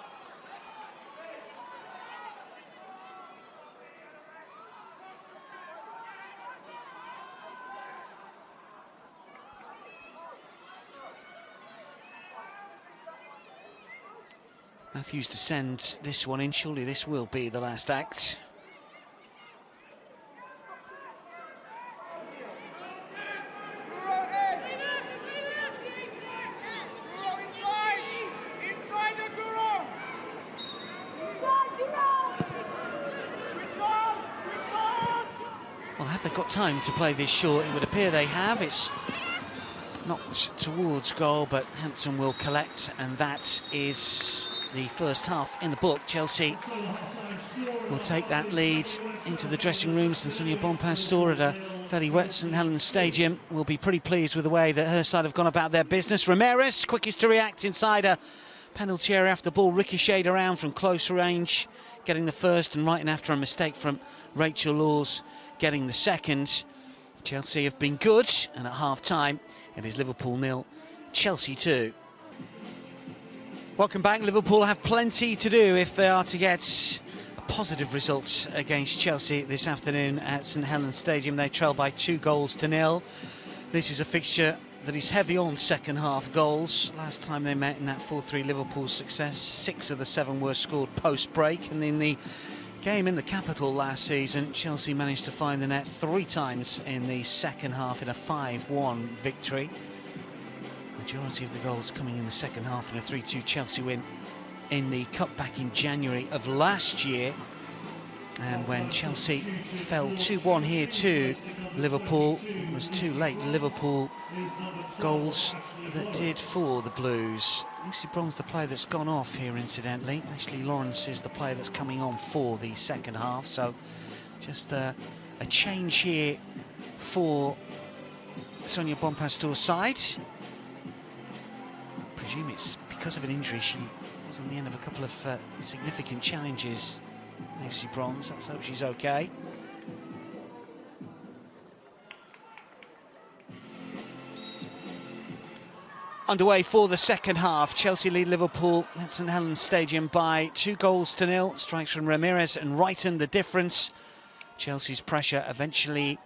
Matthews to send this one in. Surely this will be the last act. got time to play this short. It would appear they have. It's knocked towards goal, but Hampton will collect, and that is the first half in the book. Chelsea will take that lead into the dressing rooms, and Sonia Bonpastor at a fairly wet St Helens Stadium will be pretty pleased with the way that her side have gone about their business. Ramirez, quickest to react inside a penalty area after the ball ricocheted around from close range, getting the first, and right in after a mistake from Rachel Laws, getting the second. Chelsea have been good, and at half-time it is Liverpool 0, Chelsea 2. Welcome back. Liverpool have plenty to do if they are to get a positive result against Chelsea this afternoon at St Helens Stadium. They trail by 2-0. This is a fixture that is heavy on second half goals. Last time they met in that 4-3 Liverpool success, 6 of the 7 were scored post-break, and in the game in the capital last season, Chelsea managed to find the net 3 times in the second half in a 5-1 victory. Majority of the goals coming in the second half in a 3-2 Chelsea win in the Cup back in January of last year. And when Chelsea fell 2-1 here to Liverpool, it was too late. Liverpool goals that did for the Blues. Lucy Bronze, the player that's gone off here, incidentally. Ashley Lawrence is the player that's coming on for the second half. So just a change here for Sonia Bonpastor's side. I presume it's because of an injury. She was on the end of a couple of significant challenges, Lucy Bronze. Let's hope she's okay. Underway for the second half. Chelsea lead Liverpool at St Helens Stadium by 2-0. Strikes from Ramirez and Wrighton the difference. Chelsea's pressure eventually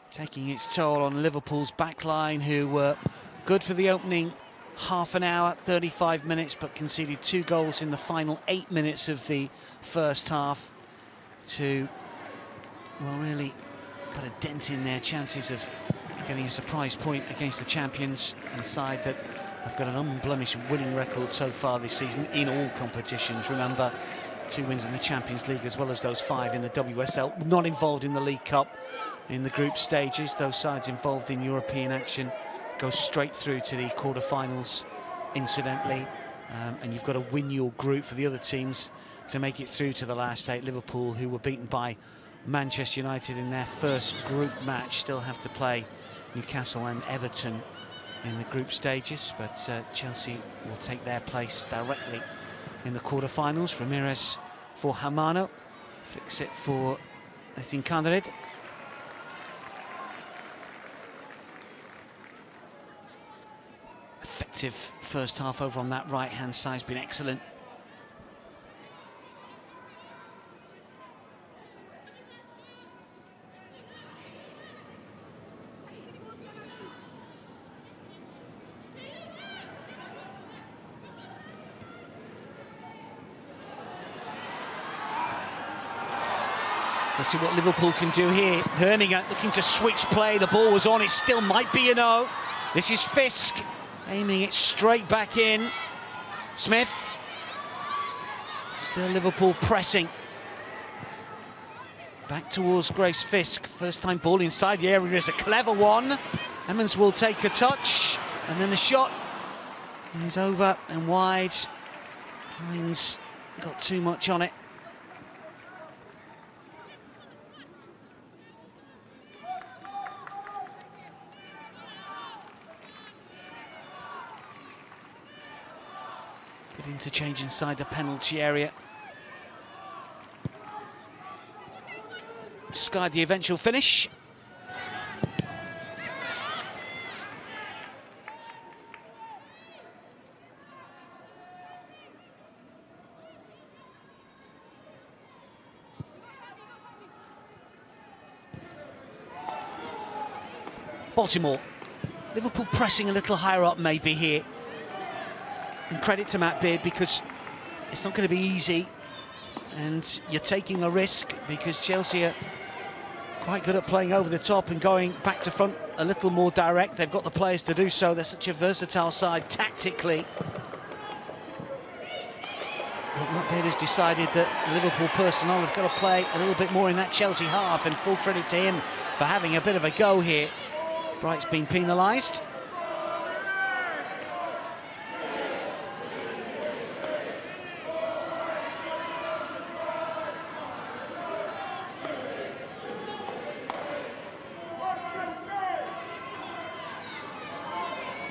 taking its toll on Liverpool's backline, who were good for the opening half an hour, 35 minutes, but conceded 2 goals in the final 8 minutes of the first half to, well, really put a dent in their chances of getting a surprise point against the champions, and side that have got an unblemished winning record so far this season in all competitions. Remember, 2 wins in the Champions League as well as those 5 in the WSL. Not involved in the League Cup in the group stages. Those sides involved in European action go straight through to the quarter-finals, incidentally. And you've got to win your group for the other teams to make it through to the last 8. Liverpool, who were beaten by Manchester United in their first group match, still have to play Newcastle and Everton in the group stages, but Chelsea will take their place directly in the quarter-finals. Ramirez for Hamano, flicks it for Nitin Kandarid. Effective first half over on that right-hand side has been excellent. Let's see what Liverpool can do here. Herminga looking to switch play. The ball was on. It still might be a no. This is Fisk aiming it straight back in. Smith. Still Liverpool pressing. Back towards Grace Fisk. First time ball inside the area is a clever one. Emmons will take a touch. And then the shot is over and wide. Hines got too much on it. Good interchange inside the penalty area. Skied the eventual finish. Baltimore. Liverpool pressing a little higher up maybe here. And credit to Matt Beard, because it's not going to be easy, and you're taking a risk because Chelsea are quite good at playing over the top and going back to front a little more direct. They've got the players to do so. They're such a versatile side tactically. But Matt Beard has decided that Liverpool personnel have got to play a little bit more in that Chelsea half, and full credit to him for having a bit of a go here. Bright's been penalised.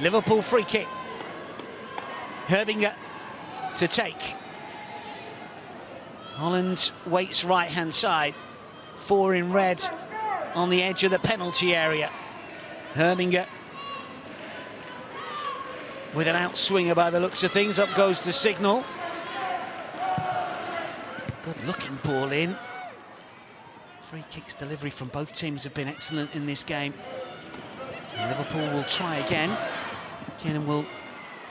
Liverpool free kick. Herbinger to take. Holland waits right-hand side. 4 in red on the edge of the penalty area. Herbinger with an outswinger by the looks of things. Up goes the signal. Good-looking ball in. Free kicks delivery from both teams have been excellent in this game. And Liverpool will try again. Kiernan will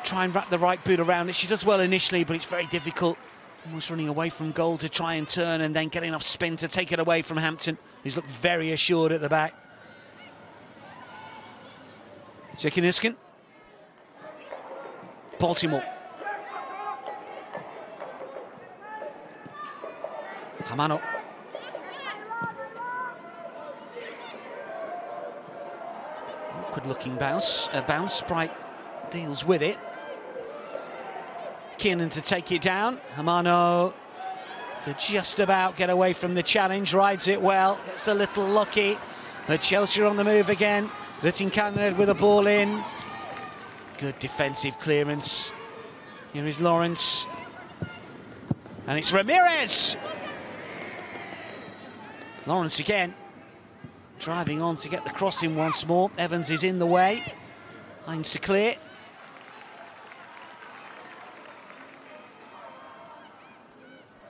try and wrap the right boot around it. She does well initially, but it's very difficult. Almost running away from goal to try and turn and then get enough spin to take it away from Hampton, who's looked very assured at the back. Jekiniskin. Baltimore. Hamano. Awkward-looking bounce. Bright deals with it. Kiernan to take it down. Hamano to just about get away from the challenge. Rides it well. Gets a little lucky. But Chelsea are on the move again. Rittinkanen with a ball in. Good defensive clearance. Here is Lawrence. And it's Ramirez. Lawrence again. Driving on to get the cross in once more. Evans is in the way. Lines to clear.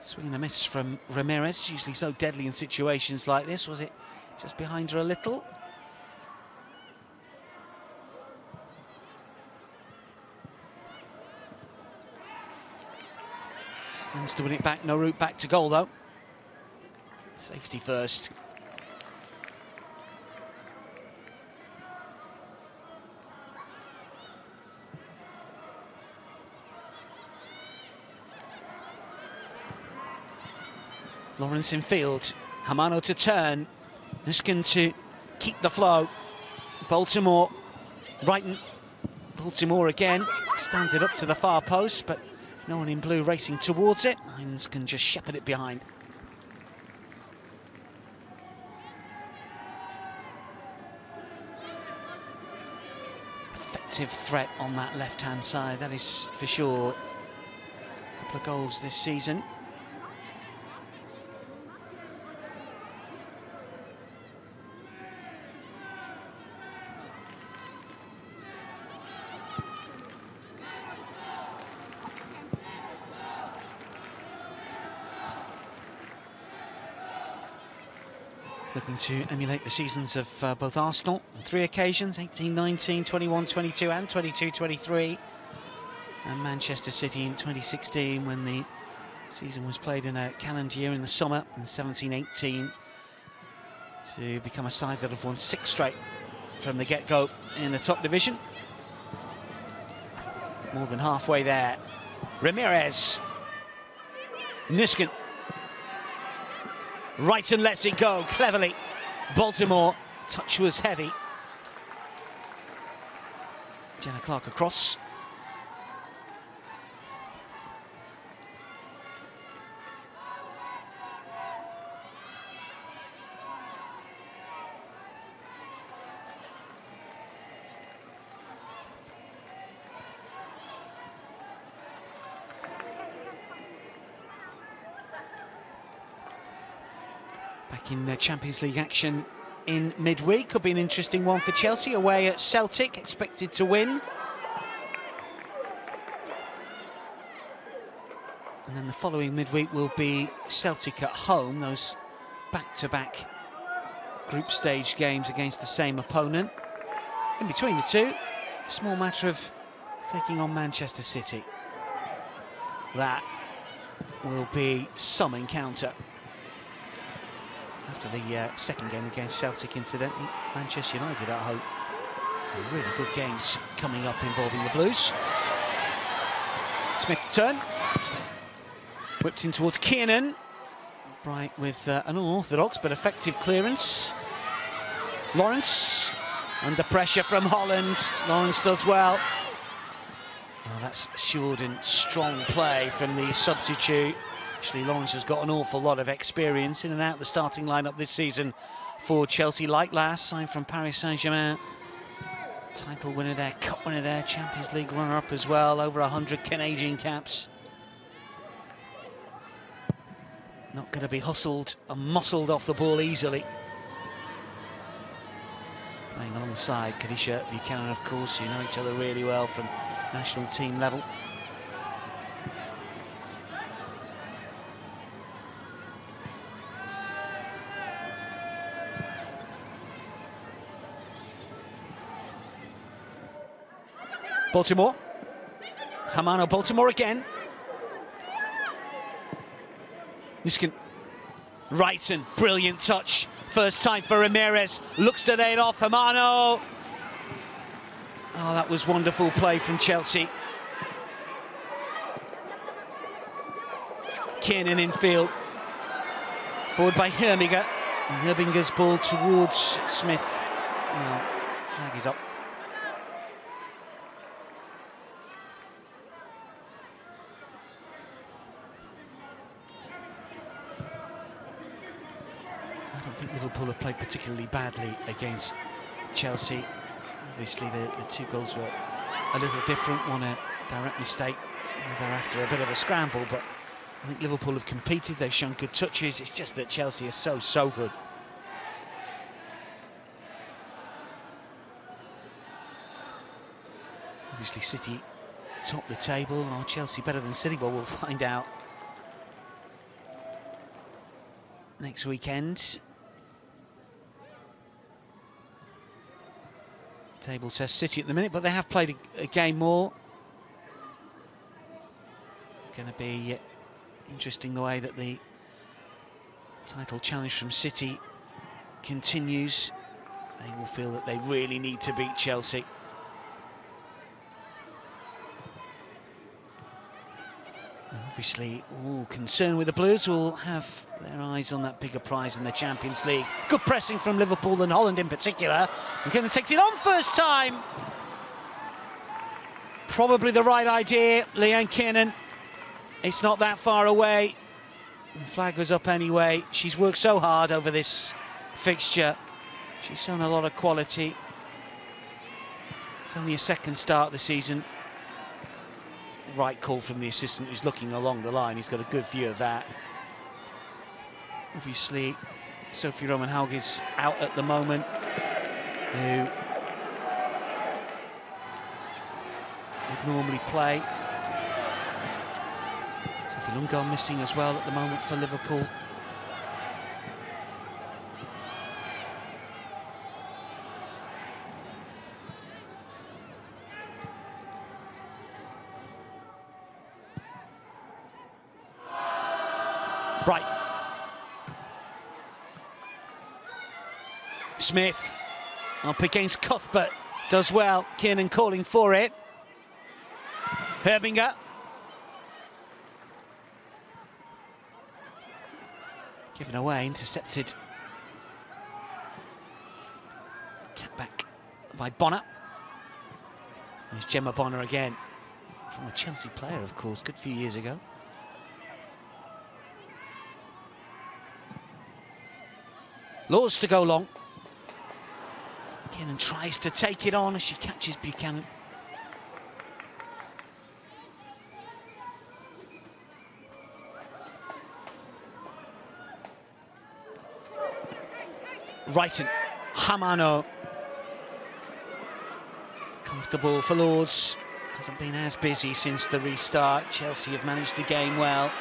Swing and a miss from Ramirez, usually so deadly in situations like this. Was it just behind her a little? Managed to win it back, no route back to goal though. Safety first. Lawrence in field. Hamano to turn. Nuskin to keep the flow. Baltimore. Brighton. Baltimore again. Stands it up to the far post, but no one in blue racing towards it. Hines can just shepherd it behind. Effective threat on that left-hand side, that is for sure. A couple of goals this season. Looking to emulate the seasons of both Arsenal on 3 occasions, 18-19, 21-22 and 22-23. And Manchester City in 2016 when the season was played in a calendar year in the summer, and 17-18 to become a side that have won 6 straight from the get-go in the top division. More than halfway there. Ramirez. Nuskin. Right and lets it go cleverly. Baltimore, touch was heavy. Jenna Clark across. Back in the Champions League action in midweek. Could be an interesting one for Chelsea, away at Celtic, expected to win. And then the following midweek will be Celtic at home, those back-to-back group stage games against the same opponent. In between the two, small matter of taking on Manchester City. That will be some encounter. After the second game against Celtic, incidentally, Manchester United at home. Some really good games coming up involving the Blues. Smith to turn. Whipped in towards Kiernan. Bright with an unorthodox but effective clearance. Lawrence, under pressure from Holland. Lawrence does well. Oh, that's assured and strong play from the substitute. Actually, Lawrence has got an awful lot of experience in and out the starting lineup this season for Chelsea, like last, signed from Paris Saint-Germain. Title winner there, cup winner there, Champions League runner-up as well, over 100 Canadian caps. Not going to be hustled and muscled off the ball easily. Playing alongside Kadisha Buchanan, of course, who know each other really well from national team level. Baltimore. Hamano Baltimore again. Niskin. Wrighton, brilliant touch. First time for Ramirez. Looks to lay it off. Hamano. Oh, that was wonderful play from Chelsea. Kiernan in field. Forward by Hermiger. And Herbinger's ball towards Smith. Well, flag is up. I don't think Liverpool have played particularly badly against Chelsea. Obviously, the two goals were a little different. One a direct mistake, the other after a bit of a scramble. But I think Liverpool have competed. They've shown good touches. It's just that Chelsea are so good. Obviously, City top the table. Are Chelsea better than City? Well, we'll find out next weekend. Table says City at the minute, but they have played a game more. It's going to be interesting the way that the title challenge from City continues. They will feel that they really need to beat Chelsea. And obviously, all concerned with the Blues will have their eyes on that bigger prize in the Champions League. Good pressing from Liverpool and Holland in particular. McKinnon takes it on first time. Probably the right idea, Leanne Kiernan. It's not that far away. The flag was up anyway. She's worked so hard over this fixture. She's shown a lot of quality. It's only a second start of the season. Right call from the assistant who's looking along the line. He's got a good view of that. Obviously, Sophie Roman-Haug is out at the moment, who would normally play. Sophie Lundgaard missing as well at the moment for Liverpool. Right. Smith up against Cuthbert, does well. Kiernan calling for it. Herbinger. Given away, intercepted. Tap back by Bonner. There's Gemma Bonner again. From a Chelsea player, of course, good few years ago. Laws to go long. Kiernan tries to take it on as she catches Buchanan. Wrighton, Hamano. Comfortable for Lords. Hasn't been as busy since the restart. Chelsea have managed the game well.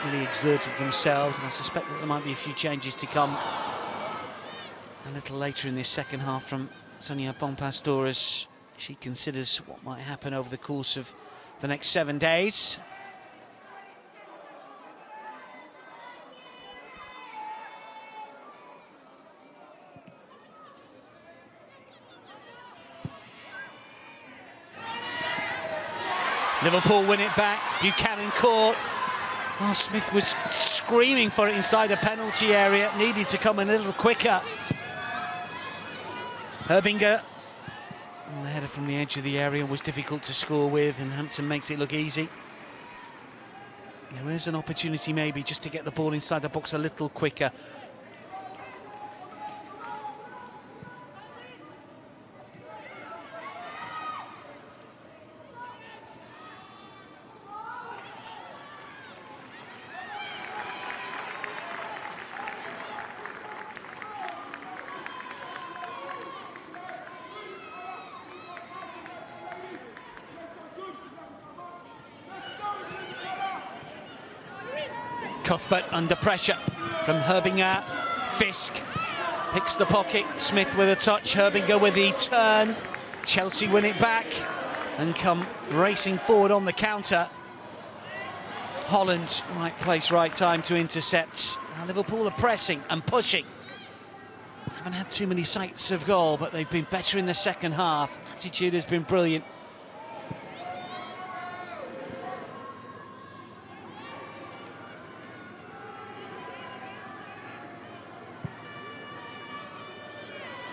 Really exerted themselves, and I suspect that there might be a few changes to come a little later in this second half from Sonia Bonpastor as she considers what might happen over the course of the next 7 days. Liverpool win it back. Buchanan caught. Oh, Smith was screaming for it inside the penalty area. Needed to come a little quicker. Herbinger, the header from the edge of the area was difficult to score with, and Hampton makes it look easy. There is an opportunity maybe just to get the ball inside the box a little quicker. Cuthbert under pressure from Herbinger. Fisk picks the pocket. Smith with a touch. Herbinger with the turn. Chelsea win it back and come racing forward on the counter. Holland, right place, right time to intercept. Now Liverpool are pressing and pushing. Haven't had too many sights of goal, but they've been better in the second half. Attitude has been brilliant.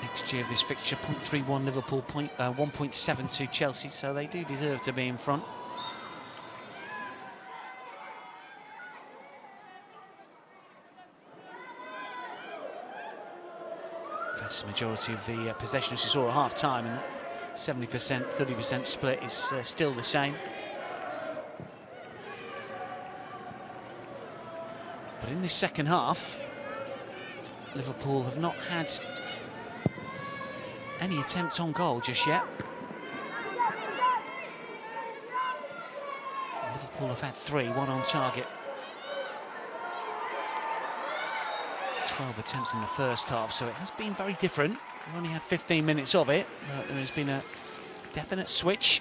XG of this fixture, 0.31 Liverpool, 1.72 Chelsea, so they do deserve to be in front. Vast majority of the possession as we saw at half-time, and 70%, 30% split is still the same. But in this second half, Liverpool have not had any attempts on goal just yet. Liverpool have had 3, 1 on target. 12 attempts in the first half, so it has been very different. We've only had 15 minutes of it, but there has been a definite switch.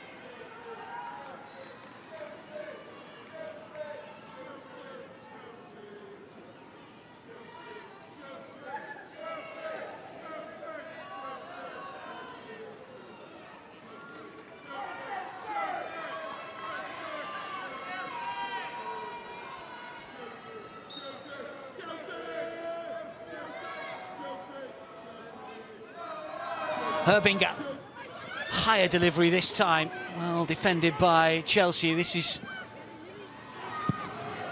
Herbinger, higher delivery this time, well defended by Chelsea. This is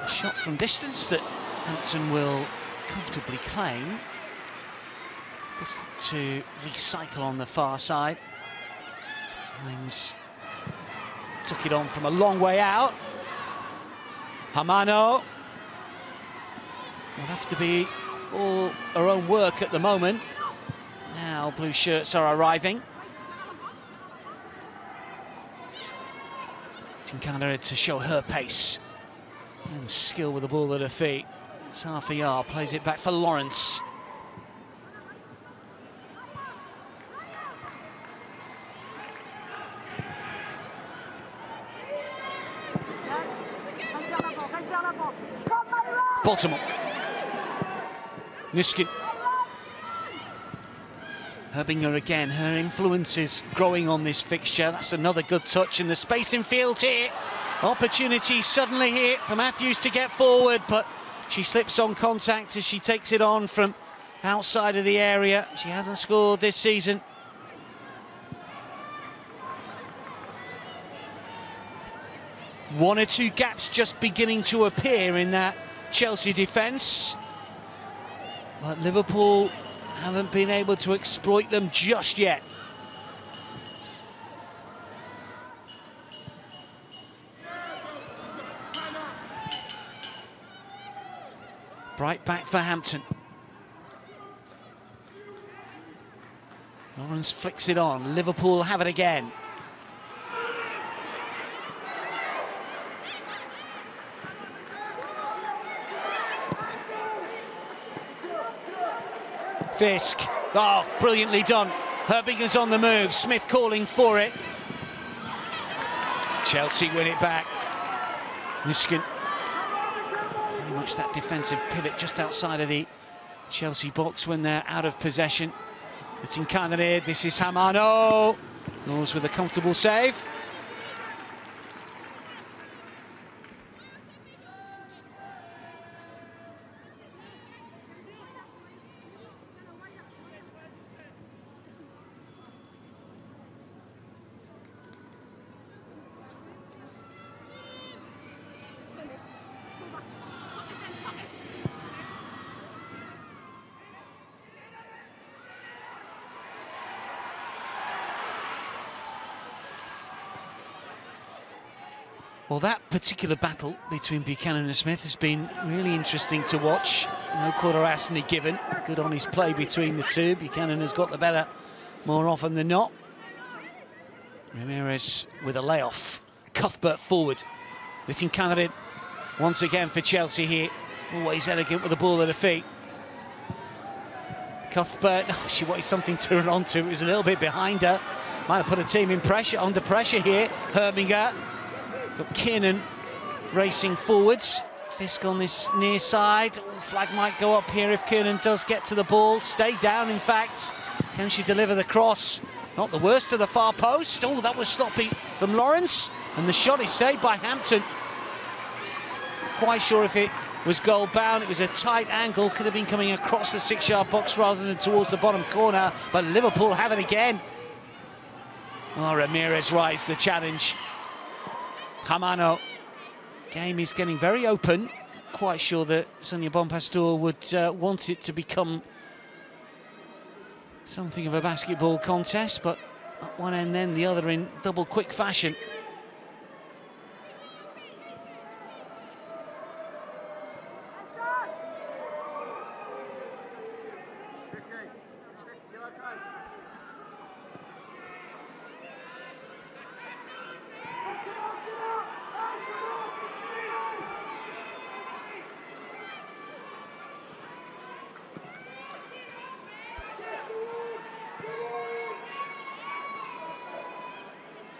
a shot from distance that Hampton will comfortably claim. This to recycle on the far side. Hines took it on from a long way out. Hamano will have to be all her own work at the moment. Now blue shirts are arriving. Tinkana to show her pace and skill with the ball at her feet. It's half a yard, plays it back for Lawrence. Baltimore. Niskin. Herbinger again, her influence is growing on this fixture. That's another good touch in the space in field here. Opportunity suddenly here for Matthews to get forward, but she slips on contact as she takes it on from outside of the area. She hasn't scored this season. One or two gaps just beginning to appear in that Chelsea defence, but Liverpool haven't been able to exploit them just yet. Bright back for Hampton. Lawrence flicks it on. Liverpool have it again. Fisk, oh, brilliantly done. Herbinger's on the move, Smith calling for it. Chelsea win it back. Niskin, very much that defensive pivot just outside of the Chelsea box when they're out of possession. It's in Canada, this is Hamano. Laws with a comfortable save. Well, that particular battle between Buchanan and Smith has been really interesting to watch. No quarter asking given. Good on his play between the two. Buchanan has got the better more often than not. Ramirez with a layoff. Cuthbert forward. Letting candidate once again for Chelsea here. Always elegant with the ball at her feet. Cuthbert, she wanted something to run onto. It was a little bit behind her. Might have put a team in pressure, under pressure here. Herminger. Got Kiernan racing forwards. Fisk on this near side. Flag might go up here if Kiernan does get to the ball. Stay down, in fact. Can she deliver the cross? Not the worst of the far post. Oh, that was sloppy from Lawrence. And the shot is saved by Hampton. Quite sure if it was goal bound. It was a tight angle. Could have been coming across the 6-yard box rather than towards the bottom corner. But Liverpool have it again. Oh, Ramirez rides the challenge. Hamano. Game is getting very open. Quite sure that Sonia Bonpastor would want it to become something of a basketball contest, but at one end then the other in double quick fashion.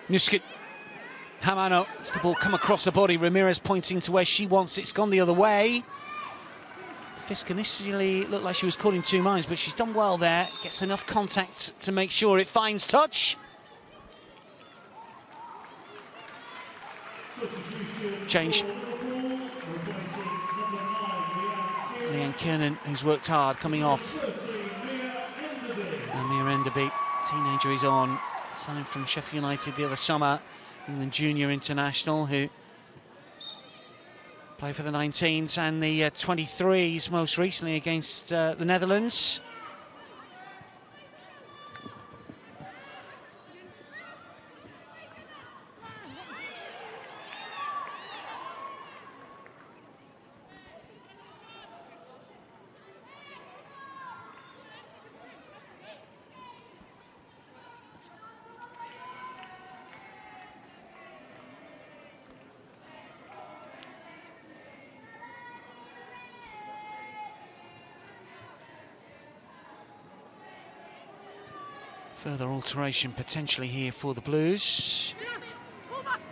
Nuskin, Hamano, it's the ball come across the body. Ramirez pointing to where she wants it. It's gone the other way. Fisk initially looked like she was caught in two minds, but she's done well there. Gets enough contact to make sure it finds touch. Change. Leanne Kiernan, who's worked hard, coming off. Amir Enderby, teenager, is on. Signed from Sheffield United the other summer, England junior international, who played for the 19s and the 23s most recently against the Netherlands. Further alteration potentially here for the Blues.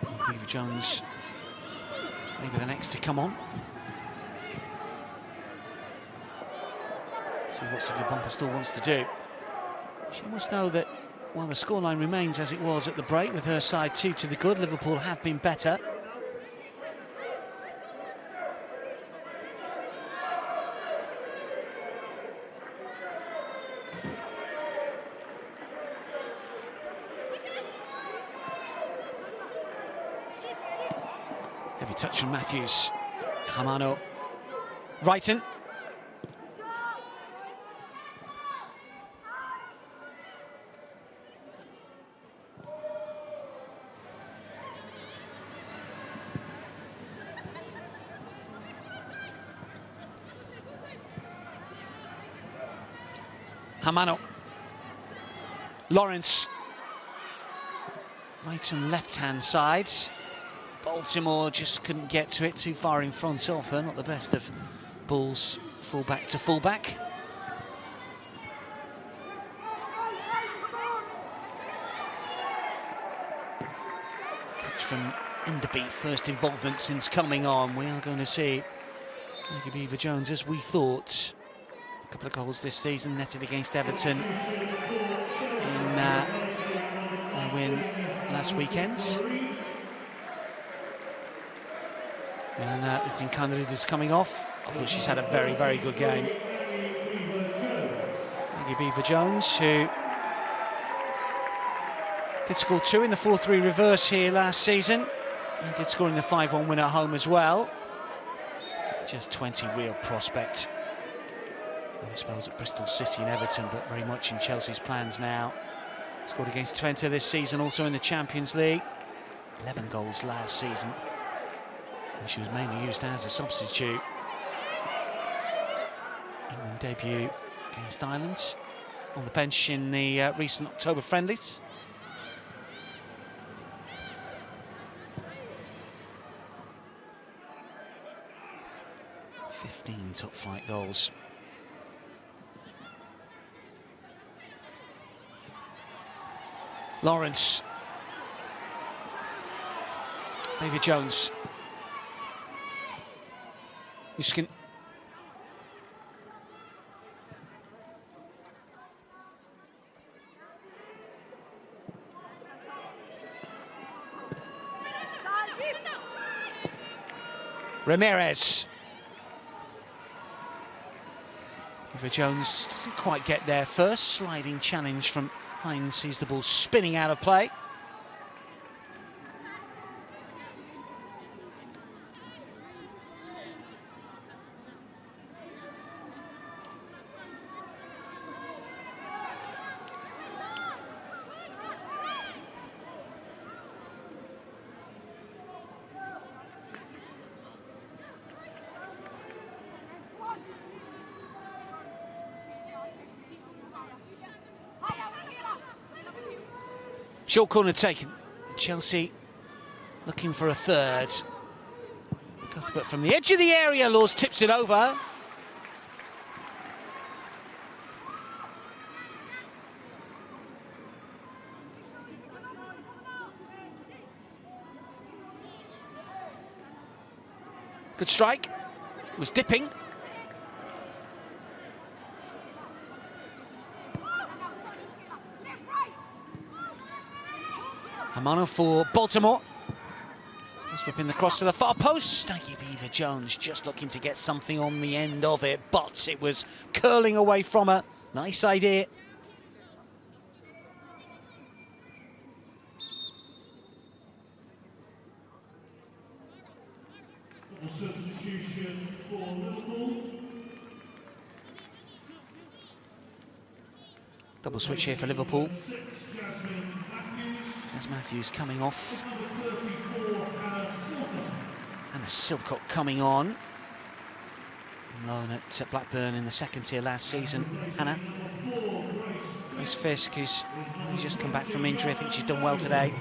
Beaver Jones, maybe the next to come on. See what Sonia Bonpastor wants to do. She must know that while the scoreline remains as it was at the break, with her side 2 to the good, Liverpool have been better. Heavy touch from Matthews. Hamano. Wrighton. Hamano. Lawrence. Right and left-hand sides. Baltimore just couldn't get to it, too far in front of her. Not the best of balls, fullback to fullback. Touch from Enderby, first involvement since coming on. We are going to see Beaver Jones, as we thought. A couple of goals this season, netted against Everton in their win last weekend. And Lieutenant Candidate is coming off. I thought she's had a very, very good game. Maggie Beaver Jones, who did score 2 in the 4-3 reverse here last season, and did score in the 5-1 win at home as well. Just 20 real prospect. Spells at Bristol City and Everton, but very much in Chelsea's plans now. Scored against Twente this season, also in the Champions League. 11 goals last season She was mainly used as a substitute. England debut against Ireland, on the bench in the recent October friendlies. Top-flight goals. Lawrence. David Jones. Miskin. Ramirez. Eva Jones doesn't quite get there first. Sliding challenge from Hines, sees the ball spinning out of play. Short corner taken. Chelsea looking for a third. Cuthbert from the edge of the area, Laws tips it over. Good strike. It was dipping. Hamano for Baltimore. Just whipping the cross to the far post. Snaggy Beaver Jones just looking to get something on the end of it, but it was curling away from her. Nice idea. Substitution for Liverpool. Double switch here for Liverpool. As Matthews coming off. Anna Silcock coming on. Loan at Blackburn in the second tier last season. Anna. Grace Fisk, who's just come back from injury. I think she's done well today.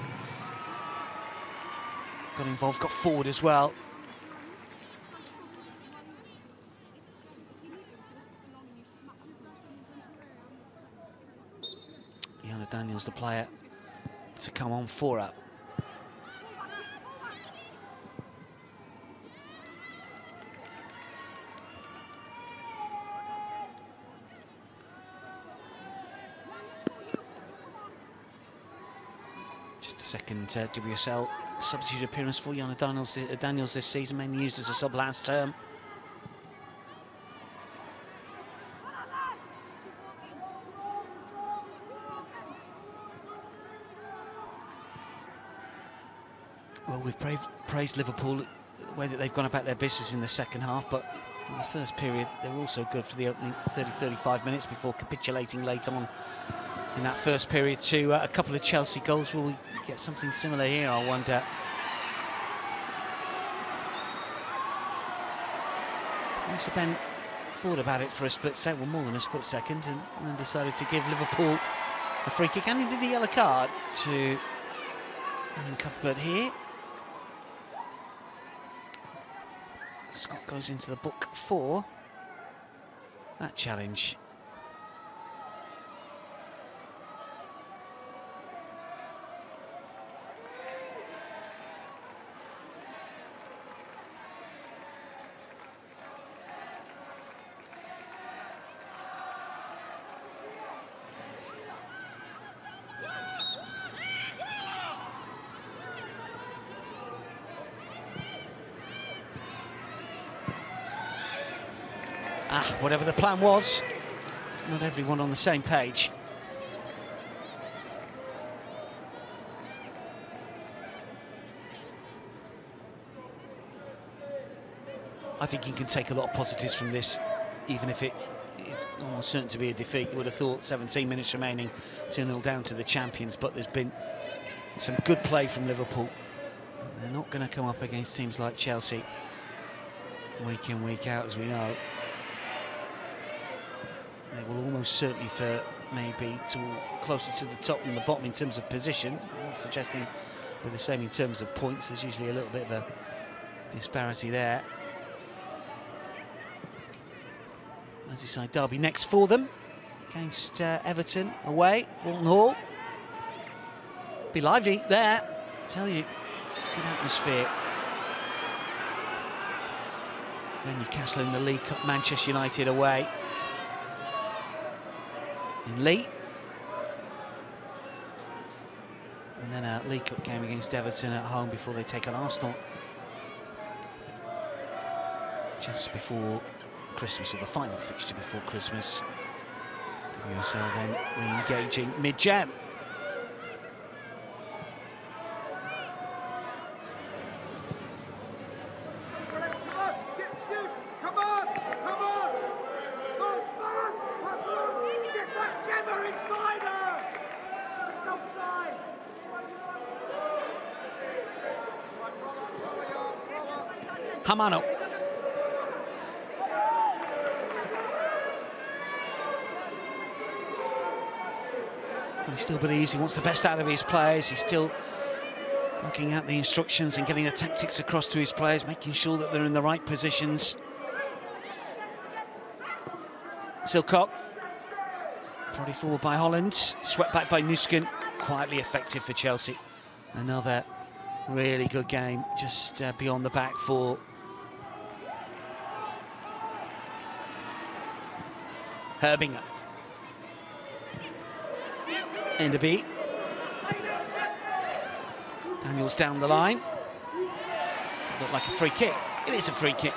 Got involved, got forward as well. Yana Daniels, the player to come on for her. Just a second WSL substitute appearance for Yana Daniels this season, mainly used as a sub last term. Well, we've praised Liverpool, the way that they've gone about their business in the second half, but in the first period they were also good for the opening 30-35 minutes before capitulating late on in that first period to a couple of Chelsea goals. Will we get something similar here, I wonder? Lisa Ben thought about it for a split second, well, more than a split second, and then decided to give Liverpool a free kick, and he did the yellow card to Cuthbert here. Scott goes into the book for that challenge. Whatever the plan was, not everyone on the same page. I think you can take a lot of positives from this, even if it is almost certain to be a defeat. You would have thought 17 minutes remaining, 2-0 down to the champions, but there's been some good play from Liverpool. And they're not going to come up against teams like Chelsea week in, week out, as we know. They will almost certainly for maybe closer to the top than the bottom in terms of position. I'm not suggesting we're the same in terms of points. There's usually a little bit of a disparity there. Merseyside derby next for them against Everton away, Walton Hall. Be lively there, I tell you. Good atmosphere. Then Newcastle in the League Cup, Manchester United away in Leigh. And then a League Cup game against Everton at home before they take on Arsenal just before Christmas, or the final fixture before Christmas. WSL then re-engaging mid-Jan. Hamano. But he still believes he wants the best out of his players. He's still looking at the instructions and getting the tactics across to his players, making sure that they're in the right positions. Silcock, probably forward by Holland, swept back by Nusken, quietly effective for Chelsea. Another really good game, just beyond the back four. Herbinger. Enderby. Daniels down the line. Looked like a free kick. It is a free kick.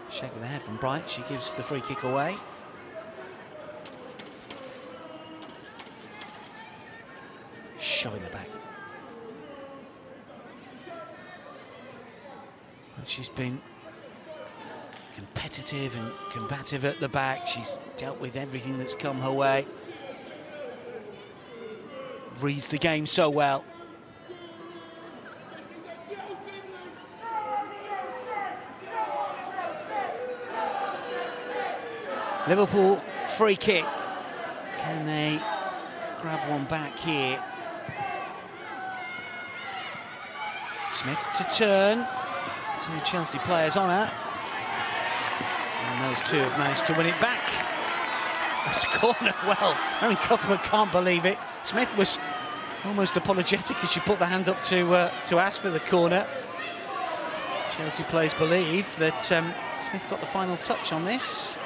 Shake of the head from Bright. She gives the free kick away. Shoving the back. And she's been competitive and combative at the back. She's dealt with everything that's come her way. Reads the game so well. Liverpool free kick. Can they grab one back here? Smith to turn. Two Chelsea players on her. And those two have managed to win it back. That's a corner. Well, Erin Cuthbert can't believe it. Smith was almost apologetic as she put the hand up to ask for the corner. Chelsea players believe that Smith got the final touch on this.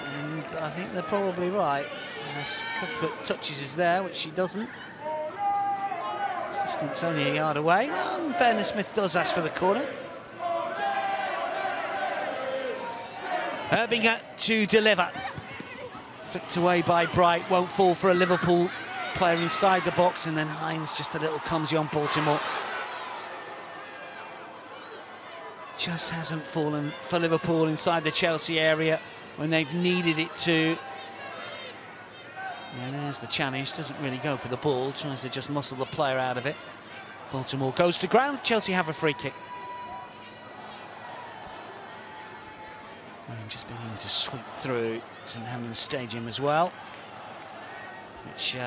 And I think they're probably right. Unless Cuthbert touches is there, which she doesn't. Assistant's only a yard away. Well, in fairness, Smith does ask for the corner. Herbinger to deliver. Flicked away by Bright, won't fall for a Liverpool player inside the box, and then Hines just a little clumsy on Baltimore. Just hasn't fallen for Liverpool inside the Chelsea area when they've needed it to. And there's the challenge, doesn't really go for the ball, tries to just muscle the player out of it. Baltimore goes to ground, Chelsea have a free kick. And just beginning to sweep through St Helens Stadium as well, which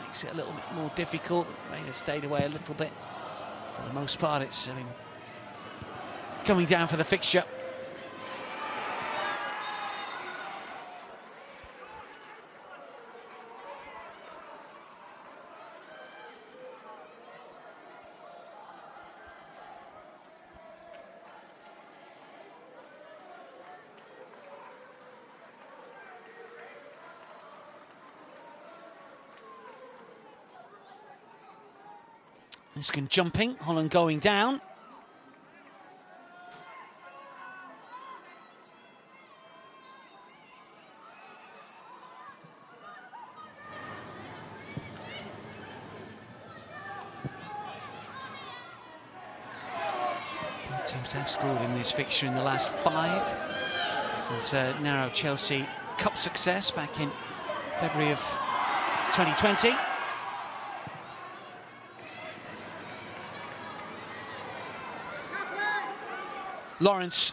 makes it a little bit more difficult. Rain has stayed away a little bit. For the most part, it's coming down for the fixture. Niskin jumping, Holland going down. Both teams have scored in this fixture in the last 5 since narrow Chelsea Cup success back in February of 2020. Lawrence.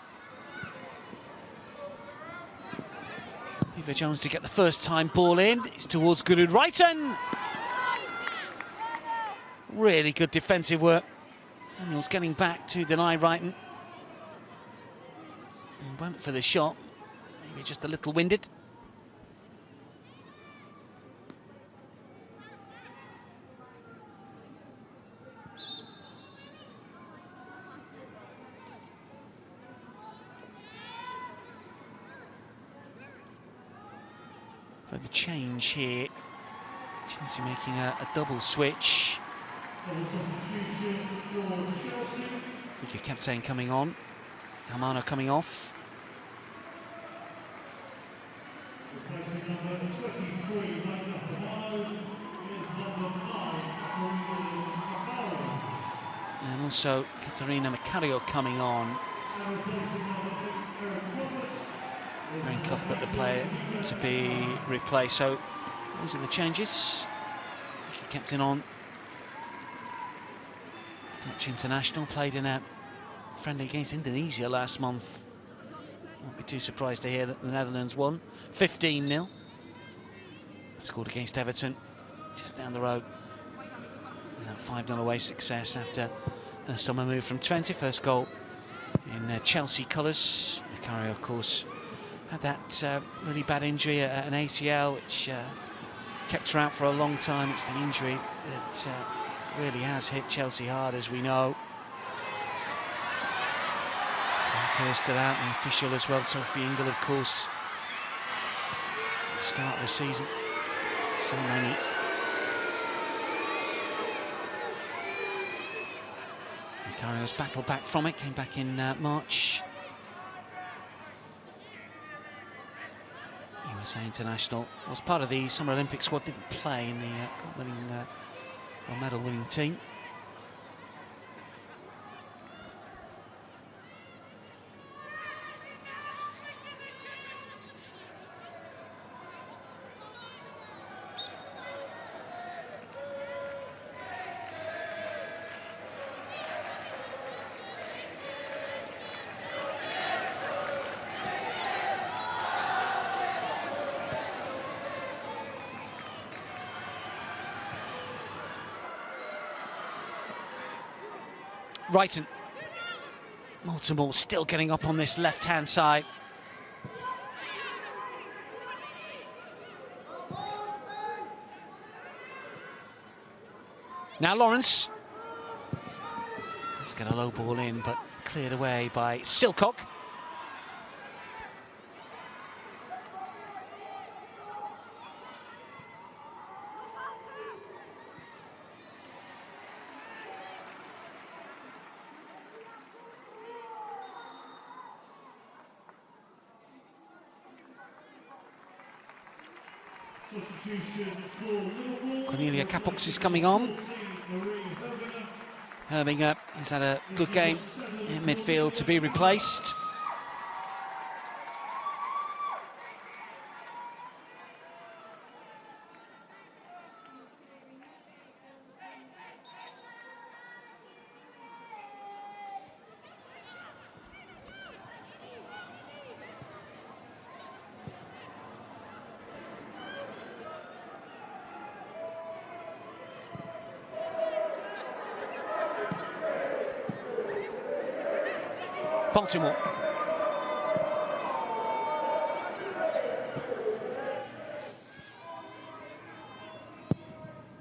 Eva Jones to get the first time ball in. It's towards Guru Wrighton. Really good defensive work. Daniels getting back to deny Wrighton. And went for the shot. Maybe just a little winded. For the change here, Chelsea making a double switch. Vika Captain coming on, Hamano coming off. And also Katerina Macario coming on. Aaron Cuthbert, the player to be replaced. So those are the changes. Vika Captain on. Dutch international, played in a friendly against Indonesia last month. Won't be too surprised to hear that the Netherlands won 15-0. Scored against Everton, just down the road. And that 5-0 away success after a summer move from 20. First goal in Chelsea colours. Macario, of course, had that really bad injury at an ACL, which kept her out for a long time. It's the injury that really has hit Chelsea hard, as we know. Sam stood out, the official as well, Sophie Ingle, of course. Start of the season, so many. Macario's battled back from it, came back in March. USA international, was part of the Summer Olympic squad, didn't play in the medal-winning team. Wrighton. Baltimore still getting up on this left-hand side. Now Lawrence. Does get a low ball in, but cleared away by Silcock. Cornelia Capox is coming on. Herbinger has had a good game in midfield to be replaced. Baltimore.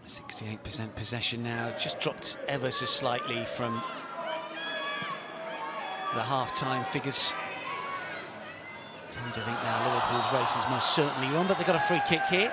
%68 possession now, just dropped ever so slightly from the half-time figures. I tend to think now Liverpool's race is most certainly on, but they've got a free kick here.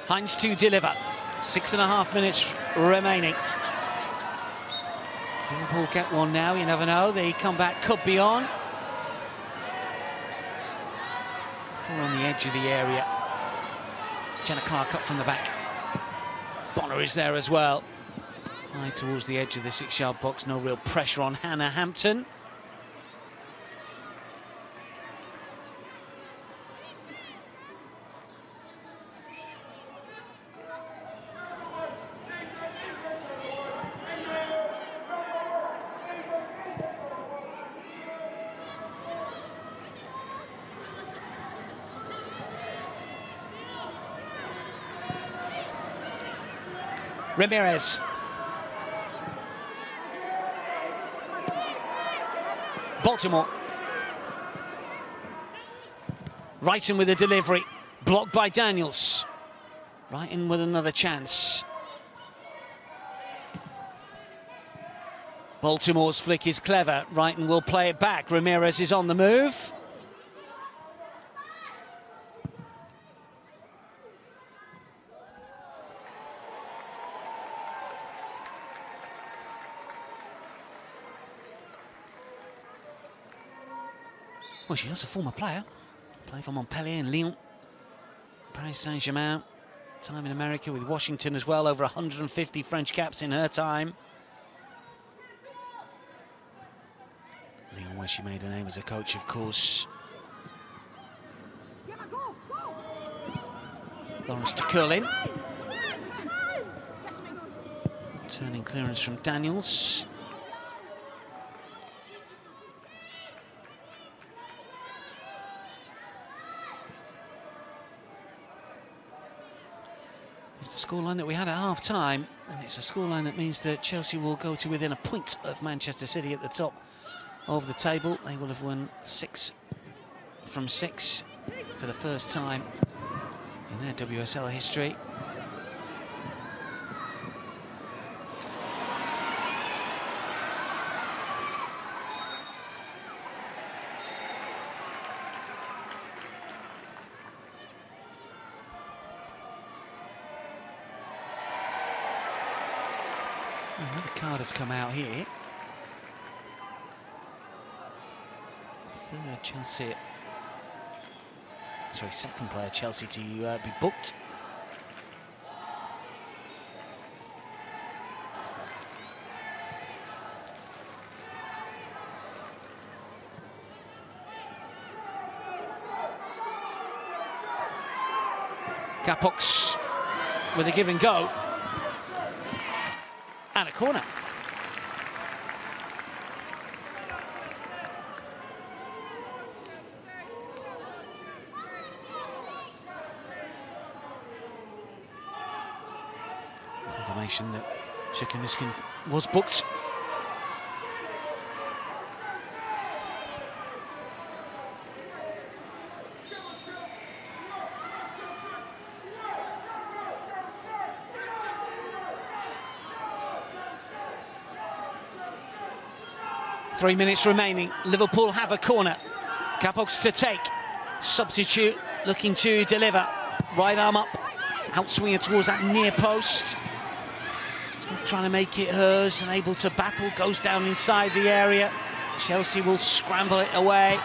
Hines to deliver. 6.5 minutes remaining. Liverpool get one now, you never know. The comeback could be on. We're on the edge of the area. Jenna Clark up from the back. Bonner is there as well. High towards the edge of the 6-yard box. No real pressure on Hannah Hampton. Ramirez. Baltimore. Wrighton with a delivery. Blocked by Daniels. Wrighton with another chance. Baltimore's flick is clever. Wrighton will play it back. Ramirez is on the move. Well, she is a former player. Played for Montpellier and Lyon. Paris Saint-Germain. Time in America with Washington as well. Over 150 French caps in her time. Lyon, where she made her name as a coach, of course. Lawrence to Curlin. Turning clearance from Daniels. It's the scoreline that we had at half-time, and it's a scoreline that means that Chelsea will go to within a point of Manchester City at the top of the table. They will have won 6 from 6 for the first time in their WSL history. Another card has come out here. Third Chelsea, sorry, second player Chelsea to be booked. Capox with a give and go. And a corner. Confirmation that Shikamiskin was booked. Three minutes remaining. Liverpool have a corner. Capox to take. Substitute looking to deliver. Right arm up. Outswinger towards that near post. Smith trying to make it hers and able to battle. Goes down inside the area. Chelsea will scramble it away.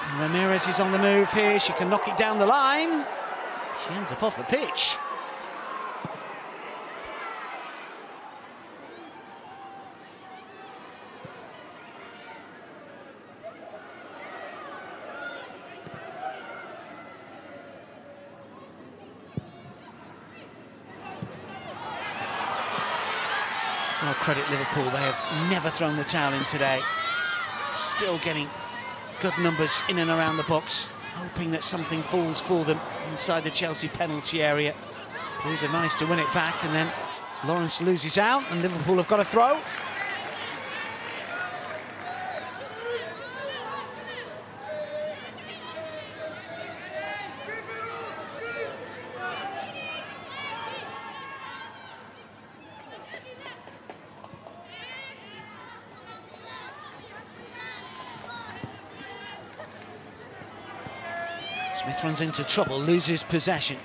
And Ramirez is on the move here. She can knock it down the line. She ends up off the pitch. Well, credit Liverpool, they have never thrown the towel in today. Still getting good numbers in and around the box, hoping that something falls for them inside the Chelsea penalty area. Blues have managed to win it back, and then Lawrence loses out, and Liverpool have got a throw. Smith runs into trouble, loses possession.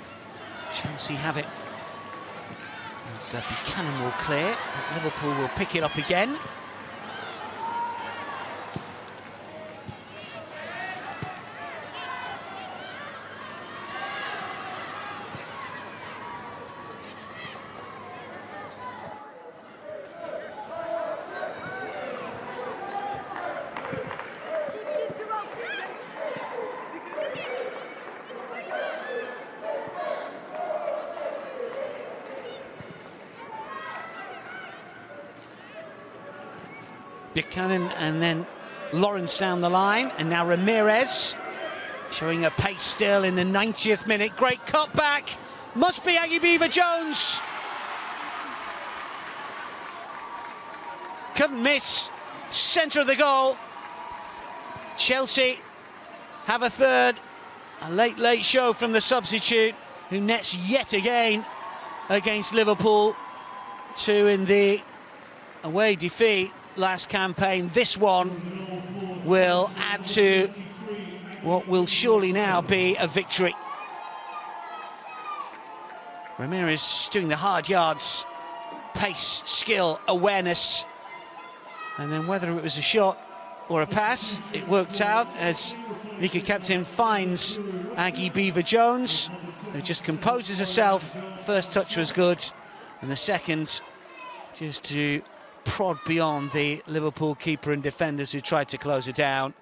Chelsea have it So Buchanan will clear, but Liverpool will pick it up again. Buchanan and then Lawrence down the line, and now Ramirez showing a pace still in the 90th minute. Great cutback, must be Aggie Beever-Jones. Couldn't miss, centre of the goal. Chelsea have a third, a late show from the substitute, who nets yet again against Liverpool, 2 in the away defeat last campaign. This one will add to what will surely now be a victory. Ramirez doing the hard yards, pace, skill, awareness, and then whether it was a shot or a pass, it worked out as Vika captain finds Aggie Beever-Jones, who just composes herself. First touch was good, and the second just to prod beyond the Liverpool keeper and defenders who tried to close it down.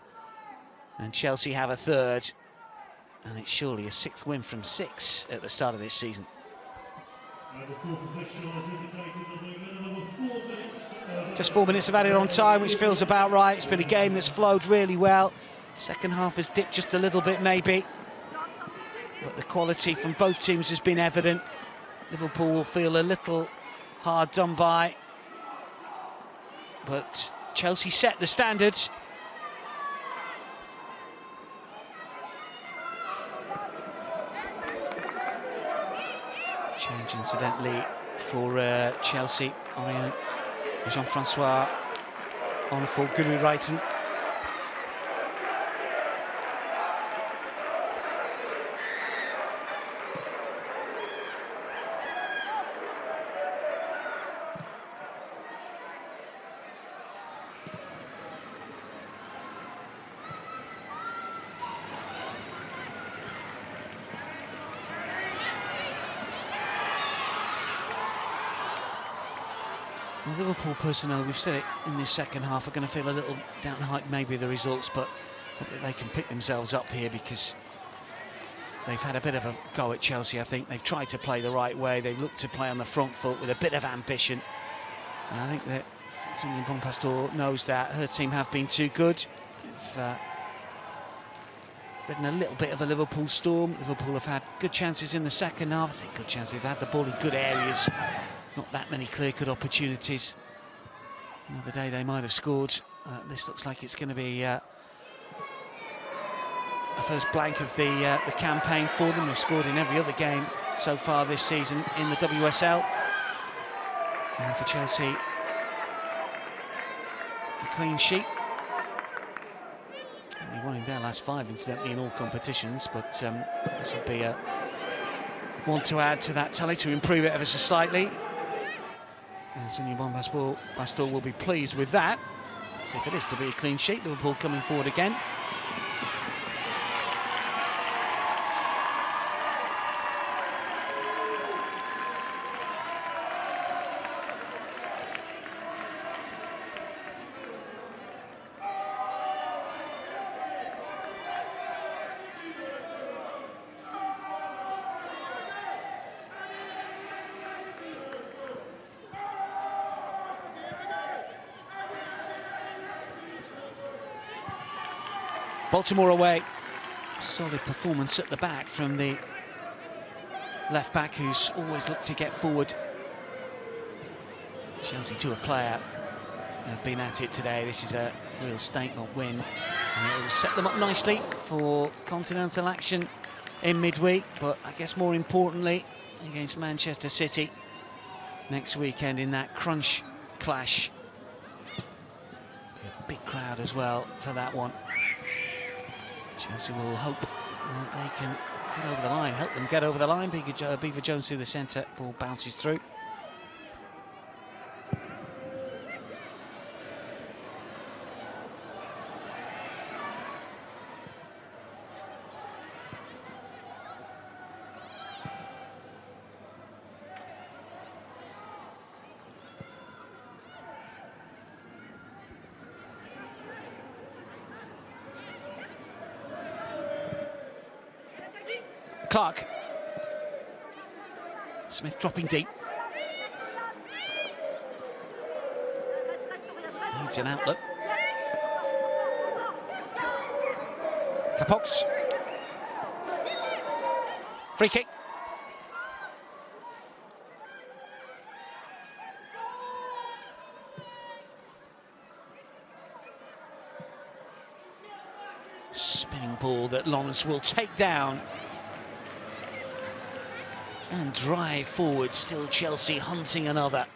And Chelsea have a third, and it's surely a 6th win from 6 at the start of this season. Just 4 minutes of added on time, which feels about right. It's been a game that's flowed really well. Second half has dipped just a little bit maybe, but the quality from both teams has been evident. Liverpool will feel a little hard done by, but Chelsea set the standards. Change incidentally for Chelsea. Jean-Francois on for Guru Wrighton. Liverpool personnel, we've said it in this second half, are going to feel a little downhyped maybe the results, but they can pick themselves up here because they've had a bit of a go at Chelsea. I think they've tried to play the right way. They've looked to play on the front foot with a bit of ambition, and I think that Sonia Bonpastor knows that. Her team have been too good. They've ridden a little bit of a Liverpool storm. Liverpool have had good chances in the second half. I say good chances, they've had the ball in good areas. Not that many clear-cut opportunities. Another day they might have scored. This looks like it's going to be a first blank of the campaign for them. They've scored in every other game so far this season in the WSL. And for Chelsea, a clean sheet. Only won in their last 5, incidentally, in all competitions, but this would be a one to add to that tally to improve it ever so slightly. And Sonia Bonpastor will be pleased with that. See if it is to be a clean sheet. Liverpool coming forward again. Baltimore away. Solid performance at the back from the left back, who's always looked to get forward. Chelsea, to a player, have been at it today. This is a real statement win, and it will set them up nicely for continental action in midweek, but I guess more importantly against Manchester City next weekend in that crunch clash. Be a big crowd as well for that one. Chelsea will hope that they can get over the line, help them get over the line. Beever-Jones through the centre, ball bounces through. Clark. Smith dropping deep. Needs an outlet. Capox. Free kick. Spinning ball that Lawrence will take down and drive forward. Still Chelsea hunting another.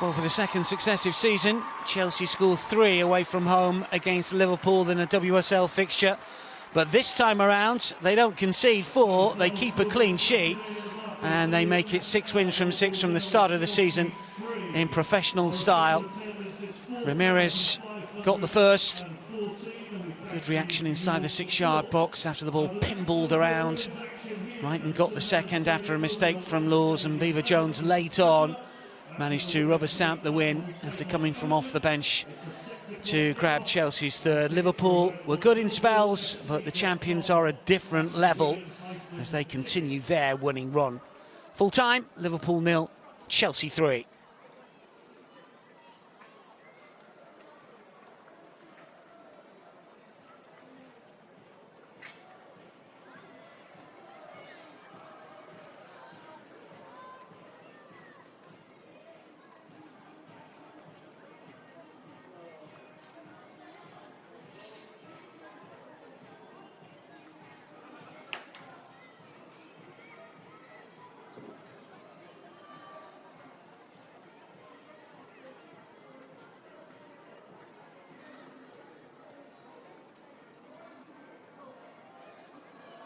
Well, for the second successive season, Chelsea scored 3 away from home against Liverpool in a WSL fixture. But this time around, they don't concede 4, they keep a clean sheet, and they make it 6 wins from 6 from the start of the season in professional style. Ramirez got the first. Good reaction inside the 6-yard box after the ball pinballed around. Wrighton got the second after a mistake from Laws, and Beaver Jones late on managed to rubber stamp the win after coming from off the bench to grab Chelsea's third. Liverpool were good in spells, but the champions are a different level as they continue their winning run. Full time, Liverpool 0, Chelsea 3.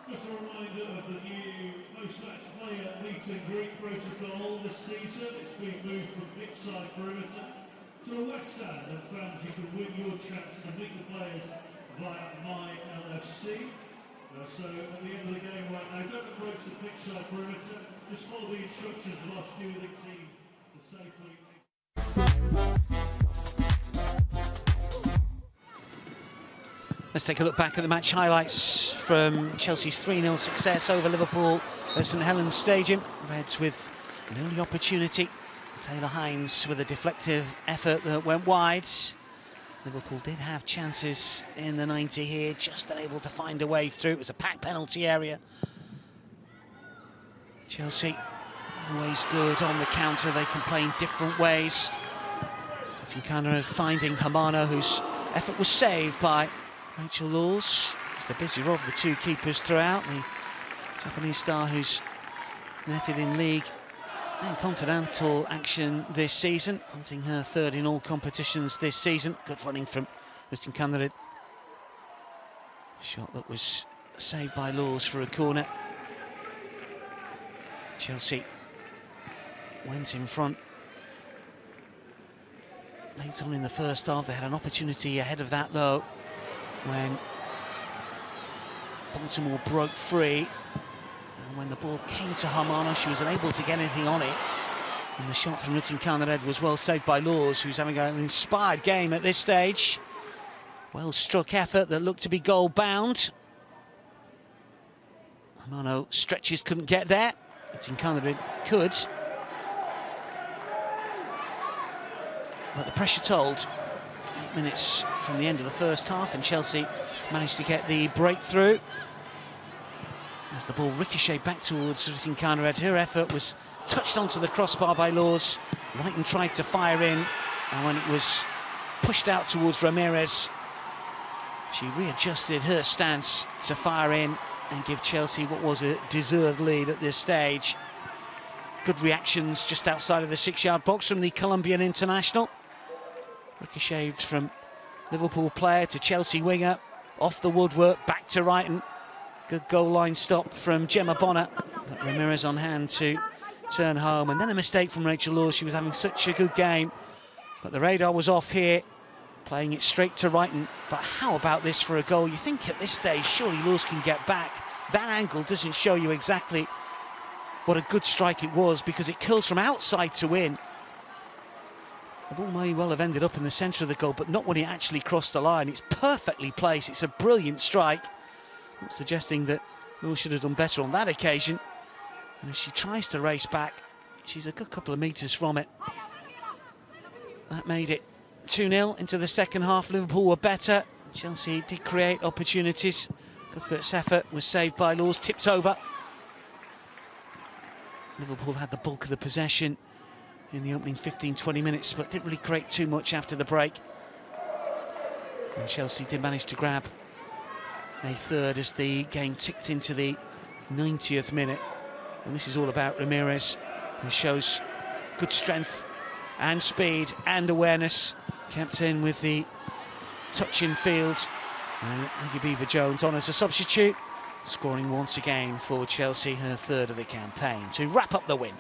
Just a reminder of the new post-match player meet and greet protocol this season. It's been moved from pitchside perimeter to a west stand, and fans, you can win your chance to meet the players via My LFC. So at the end of the game right now, don't approach the pitchside perimeter, just follow the instructions whilst you and the team to safely. Let's take a look back at the match highlights from Chelsea's 3-0 success over Liverpool at St Helens Stadium. Reds with an early opportunity. Taylor Hines with a deflective effort that went wide. Liverpool did have chances in the 90 here, just unable to find a way through. It was a packed penalty area. Chelsea always good on the counter. They can play in different ways. It's kind of finding Hamano, whose effort was saved by Rachel Laws. It's the busier of the two keepers throughout. The Japanese star who's netted in league and continental action this season, hunting her third in all competitions this season. Good running from listing candidate. Shot that was saved by Laws for a corner. Chelsea went in front late on in the first half. They had an opportunity ahead of that though, when Baltimore broke free, and when the ball came to Hamano, she was unable to get anything on it, and the shot from Ritin Kandared was well saved by Laws, who's having an inspired game at this stage. Well struck effort that looked to be goal bound. Hamano stretches, couldn't get there. Ritin Kandared could, but the pressure told. 8 minutes from the end of the first half, and Chelsea managed to get the breakthrough as the ball ricocheted back towards Ritin Kandared. Her effort was touched onto the crossbar by Laws. Wrighton tried to fire in, and when it was pushed out towards Ramirez, she readjusted her stance to fire in and give Chelsea what was a deserved lead at this stage. Good reactions just outside of the 6-yard box from the Colombian international. Ricocheted from Liverpool player to Chelsea winger, off the woodwork, back to Wrighton. Good goal line stop from Gemma Bonner, but Ramirez on hand to turn home. And then a mistake from Rachel Laws. She was having such a good game, but the radar was off here, playing it straight to Wrighton. But how about this for a goal? You think at this stage, surely Laws can get back. That angle doesn't show you exactly what a good strike it was, because it curls from outside to in. The ball may well have ended up in the centre of the goal, but not when it actually crossed the line. It's perfectly placed. It's a brilliant strike. Not suggesting that Will should have done better on that occasion. And as she tries to race back, she's a good couple of metres from it. That made it 2-0 into the second half. Liverpool were better. Chelsea did create opportunities. Cuthbert's effort was saved by Laws, tipped over. Liverpool had the bulk of the possession in the opening 15-20 minutes, but didn't really create too much after the break. And Chelsea did manage to grab a third as the game ticked into the 90th minute. And this is all about Ramirez, who shows good strength and speed and awareness. Kept in with the touch in field. And Beaver Jones on as a substitute, scoring once again for Chelsea, her third of the campaign, to wrap up the win.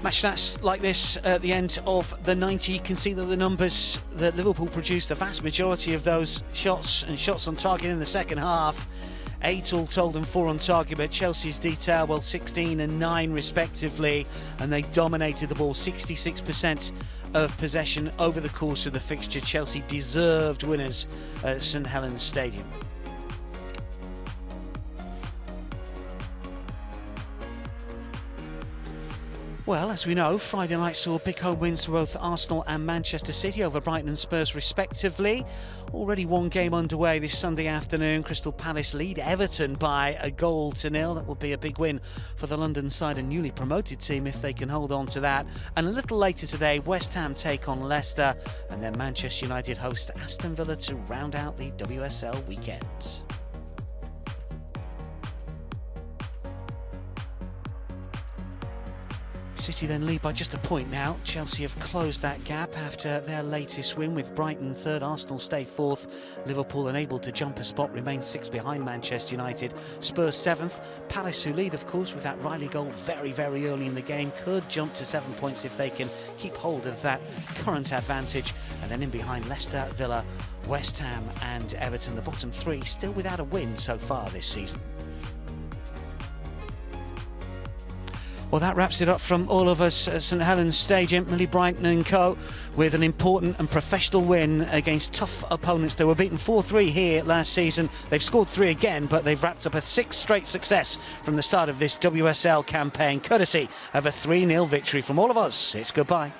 Match stats like this at the end of the 90. You can see that the numbers that Liverpool produced, the vast majority of those shots and shots on target in the second half. 8 all told and 4 on target, but Chelsea's detail, well, 16 and 9 respectively, and they dominated the ball. 66% of possession over the course of the fixture. Chelsea deserved winners at St Helens Stadium. Well, as we know, Friday night saw big home wins for both Arsenal and Manchester City over Brighton and Spurs respectively. Already one game underway this Sunday afternoon. Crystal Palace lead Everton by 1-0. That will be a big win for the London side, a newly promoted team, if they can hold on to that. And a little later today, West Ham take on Leicester, and then Manchester United host Aston Villa to round out the WSL weekend. City then lead by just a point now. Chelsea have closed that gap after their latest win, with Brighton third, Arsenal stay fourth. Liverpool unable to jump a spot, remain 6 behind Manchester United. Spurs 7th. Palace, who lead of course with that Riley goal very early in the game, could jump to 7 points if they can keep hold of that current advantage. And then in behind, Leicester, Villa, West Ham and Everton, the bottom 3, still without a win so far this season. Well, that wraps it up from all of us at St Helens Stadium. Millie Brighton and co with an important and professional win against tough opponents. They were beaten 4-3 here last season. They've scored 3 again, but they've wrapped up a 6th straight success from the start of this WSL campaign, courtesy of a 3-0 victory. From all of us, it's goodbye.